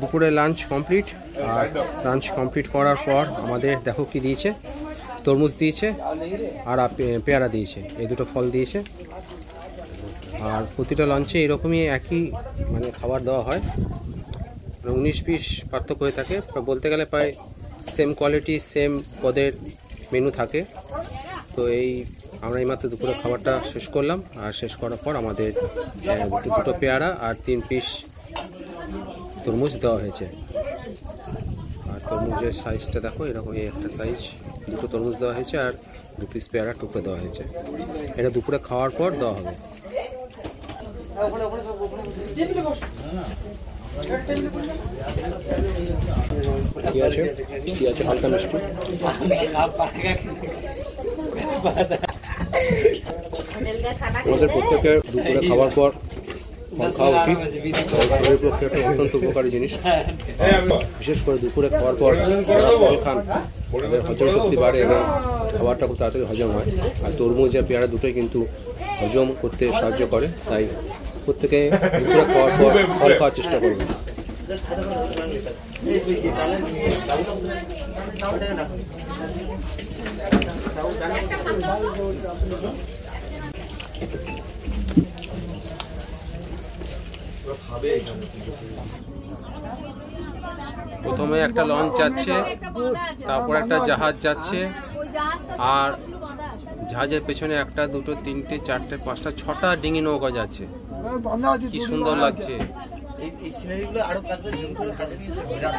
S1: দুপুরে লাঞ্চ কমপ্লিট। আর লাঞ্চ কমপ্লিট করার পর আমাদের দেখো কি দিয়েছে, তরমুজ দিয়েছে আর পেয়ারা দিয়েছে, এই দুটো ফল দিয়েছে। আর প্রতিটা লাঞ্চে এরকমই একই মানে খাবার দেওয়া হয়, 19-20 পার্থক্য হয়ে থাকে। বলতে গেলে প্রায় সেম কোয়ালিটি, সেম পদের মেনু থাকে। তো এই আমরা এইমাত্র দুপুরে খাবারটা শেষ করলাম, আর শেষ করার পর আমাদের দুটো পেয়ারা আর 3 পিস তরমুজ দেওয়া হয়েছে। আর তরমুজের সাইজটা দেখো, এরকম এই একটা সাইজ, দুটো তরমুজ দেওয়া হয়েছে আর 2 পিস পেয়ারা টুকরো দেওয়া হয়েছে। এটা দুপুরে খাওয়ার পর দেওয়া হবে। কি আছে? মিষ্টি আছে, হালকা মিষ্টি। আমাদের প্রত্যেকের দুপুরে খাওয়ার পর ফল খাওয়া উচিত। শরীরের পক্ষে একটা অত্যন্ত উপকারী জিনিস। বিশেষ করে দুপুরে খাওয়ার পর যারা ফল খান তাদের হজম শক্তি বাড়ে এবং খাবারটা খুব তাড়াতাড়ি হজম হয়। আর তরমুজ আর পেয়ারা দুটোই কিন্তু হজম করতে সাহায্য করে, তাই প্রত্যেকে দুপুরে খাওয়ার পর ফল খাওয়ার চেষ্টা করবেন। প্রথমে একটা লঞ্চ যাচ্ছে, তারপর একটা জাহাজ যাচ্ছে, আর জাহাজের পেছনে একটা, দুটো, তিনটে, চারটে, পাঁচটা, ছটা ডিঙি নৌকা যাচ্ছে। কি সুন্দর লাগছে।
S4: এই সিনারিগুলো আরো কাছে জুম করে কাছে নিয়ে এসে ঘোরা।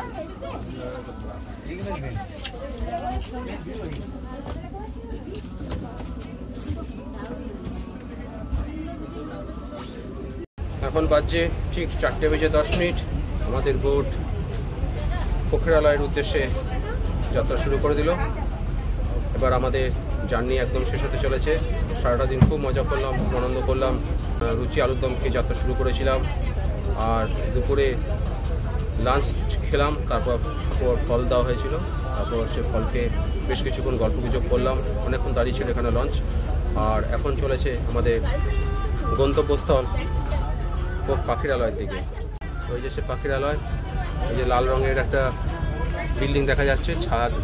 S1: এখন বাজছে ঠিক 4:10। আমাদের বোট পোখরালয়ের উদ্দেশ্যে যাত্রা শুরু করে দিল। এবার আমাদের জার্নি একদম শেষ হতে চলেছে। সারাটা দিন খুব মজা করলাম, খুব আনন্দ করলাম। লুচি আলুর দম খেয়ে যাত্রা শুরু করেছিলাম, আর দুপুরে লাঞ্চ খেলাম, তারপর ফল দেওয়া হয়েছিল। তারপর সে ফলকে বেশ কিছুক্ষণ গল্পগুজব করলাম, অনেকক্ষণ দাঁড়িয়ে ছিল এখানে লঞ্চ। আর এখন চলেছে আমাদের গন্তব্যস্থল পাখিরালয়ের দিকে। ওই যে সে পাখিরালয়, এই যে লাল রঙের একটা বিল্ডিং দেখা যাচ্ছে,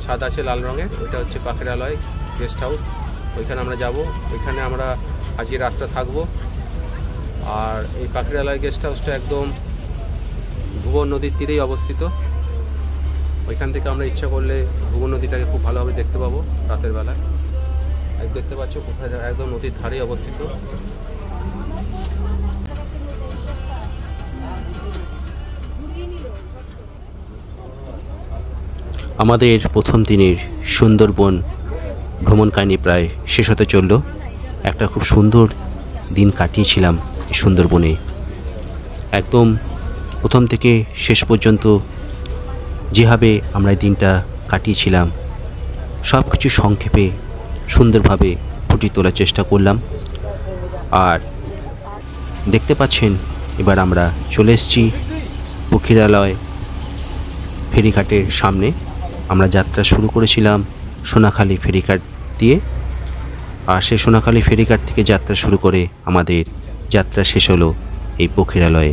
S1: ছাদ আছে লাল রঙের, ওইটা হচ্ছে পাখিরালয় গেস্ট হাউস। ওইখানে আমরা যাব, ওইখানে আমরা আজকে রাতটা থাকবো। আর এই পাখিরালয় গেস্ট হাউসটা একদম ভুবন নদীর তীরেই অবস্থিত। ওইখান থেকে আমরা ইচ্ছা করলে ভুবন নদীটাকে খুব ভালোভাবে দেখতে পাবো রাতের বেলায়। দেখতে পাচ্ছ কোথায়, একদম নদীর ধারেই অবস্থিত।
S2: আমাদের প্রথম দিনের সুন্দরবন ভ্রমণ কাহিনী প্রায় শেষ হতে চলল। একটা খুব সুন্দর দিন কাটিয়েছিলাম এই সুন্দরবনে। একদম প্রথম থেকে শেষ পর্যন্ত যেভাবে আমরা এই দিনটা কাটিয়েছিলাম সব কিছু সংক্ষেপে সুন্দরভাবে ফুটিয়ে তোলার চেষ্টা করলাম। আর দেখতে পাচ্ছেন এবার আমরা চলে এসেছি পাখিরালয় ফেরিঘাটের সামনে। আমরা যাত্রা শুরু করেছিলাম সোনাখালী ফেরিঘাট দিয়ে, আর সেই সোনাখালী ফেরিঘাট থেকে যাত্রা শুরু করে আমাদের যাত্রা শেষ হলো এই পাখিরালয়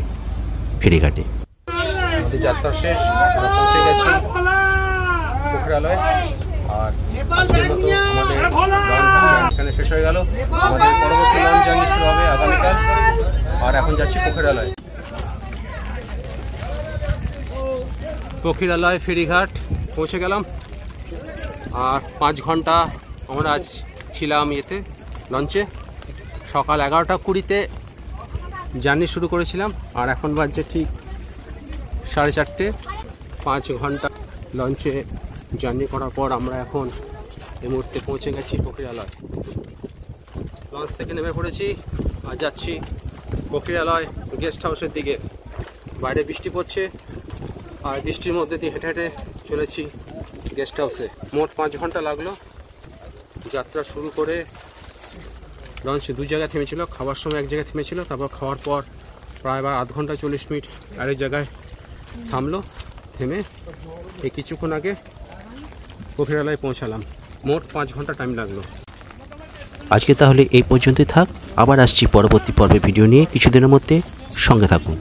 S2: ফেরিঘাটে।
S1: আমাদের যাত্রা শেষ, আমরা পৌঁছে গেছি পাখিরালয়। আর আজকের মতো আমাদের লঞ্চ এখানে শেষ হয়ে গেল। আমাদের পরবর্তী লঞ্চ জার্নি শুরু হবে আগামীকাল। আর এখন যাচ্ছি পাখিরালয়। পাখিরালয় ফেরিঘাট পৌঁছে গেলাম। আর 5 ঘন্টা আমরা আজ ছিলাম ইয়েতে লঞ্চে। সকাল 11:20 জার্নি শুরু করেছিলাম, আর এখন বাজছে ঠিক 4:30। 5 ঘন্টা লঞ্চে জার্নি করার পর আমরা এখন এই মুহূর্তে পৌঁছে গেছি পাখিরালয়। লঞ্চ থেকে নেমে পড়েছি আর যাচ্ছি পাখিরালয় গেস্ট হাউসের দিকে। বাইরে বৃষ্টি পড়ছে, আর বৃষ্টির মধ্যে দিয়ে হেঁটে হেঁটে চলেছি গেস্ট হাউসে। মোট 5 ঘন্টা লাগলো যাত্রা শুরু করে। লঞ্চ 2 জায়গায় থেমেছিল, খাওয়ার সময় এক জায়গায় থেমেছিল, তারপর খাওয়ার পর প্রায় 8 ঘন্টা 40 মিনিট আরেক জায়গায় থামলো। থেমে এই কিছুক্ষণ আগে পাখিরালয় পৌঁছালাম। মোট 5 ঘন্টা টাইম লাগলো।
S2: আজকে তাহলে এই পর্যন্তই থাক। আবার আসছি পরবর্তী পর্বে ভিডিও নিয়ে কিছুদিনের মধ্যে। সঙ্গে থাকুন।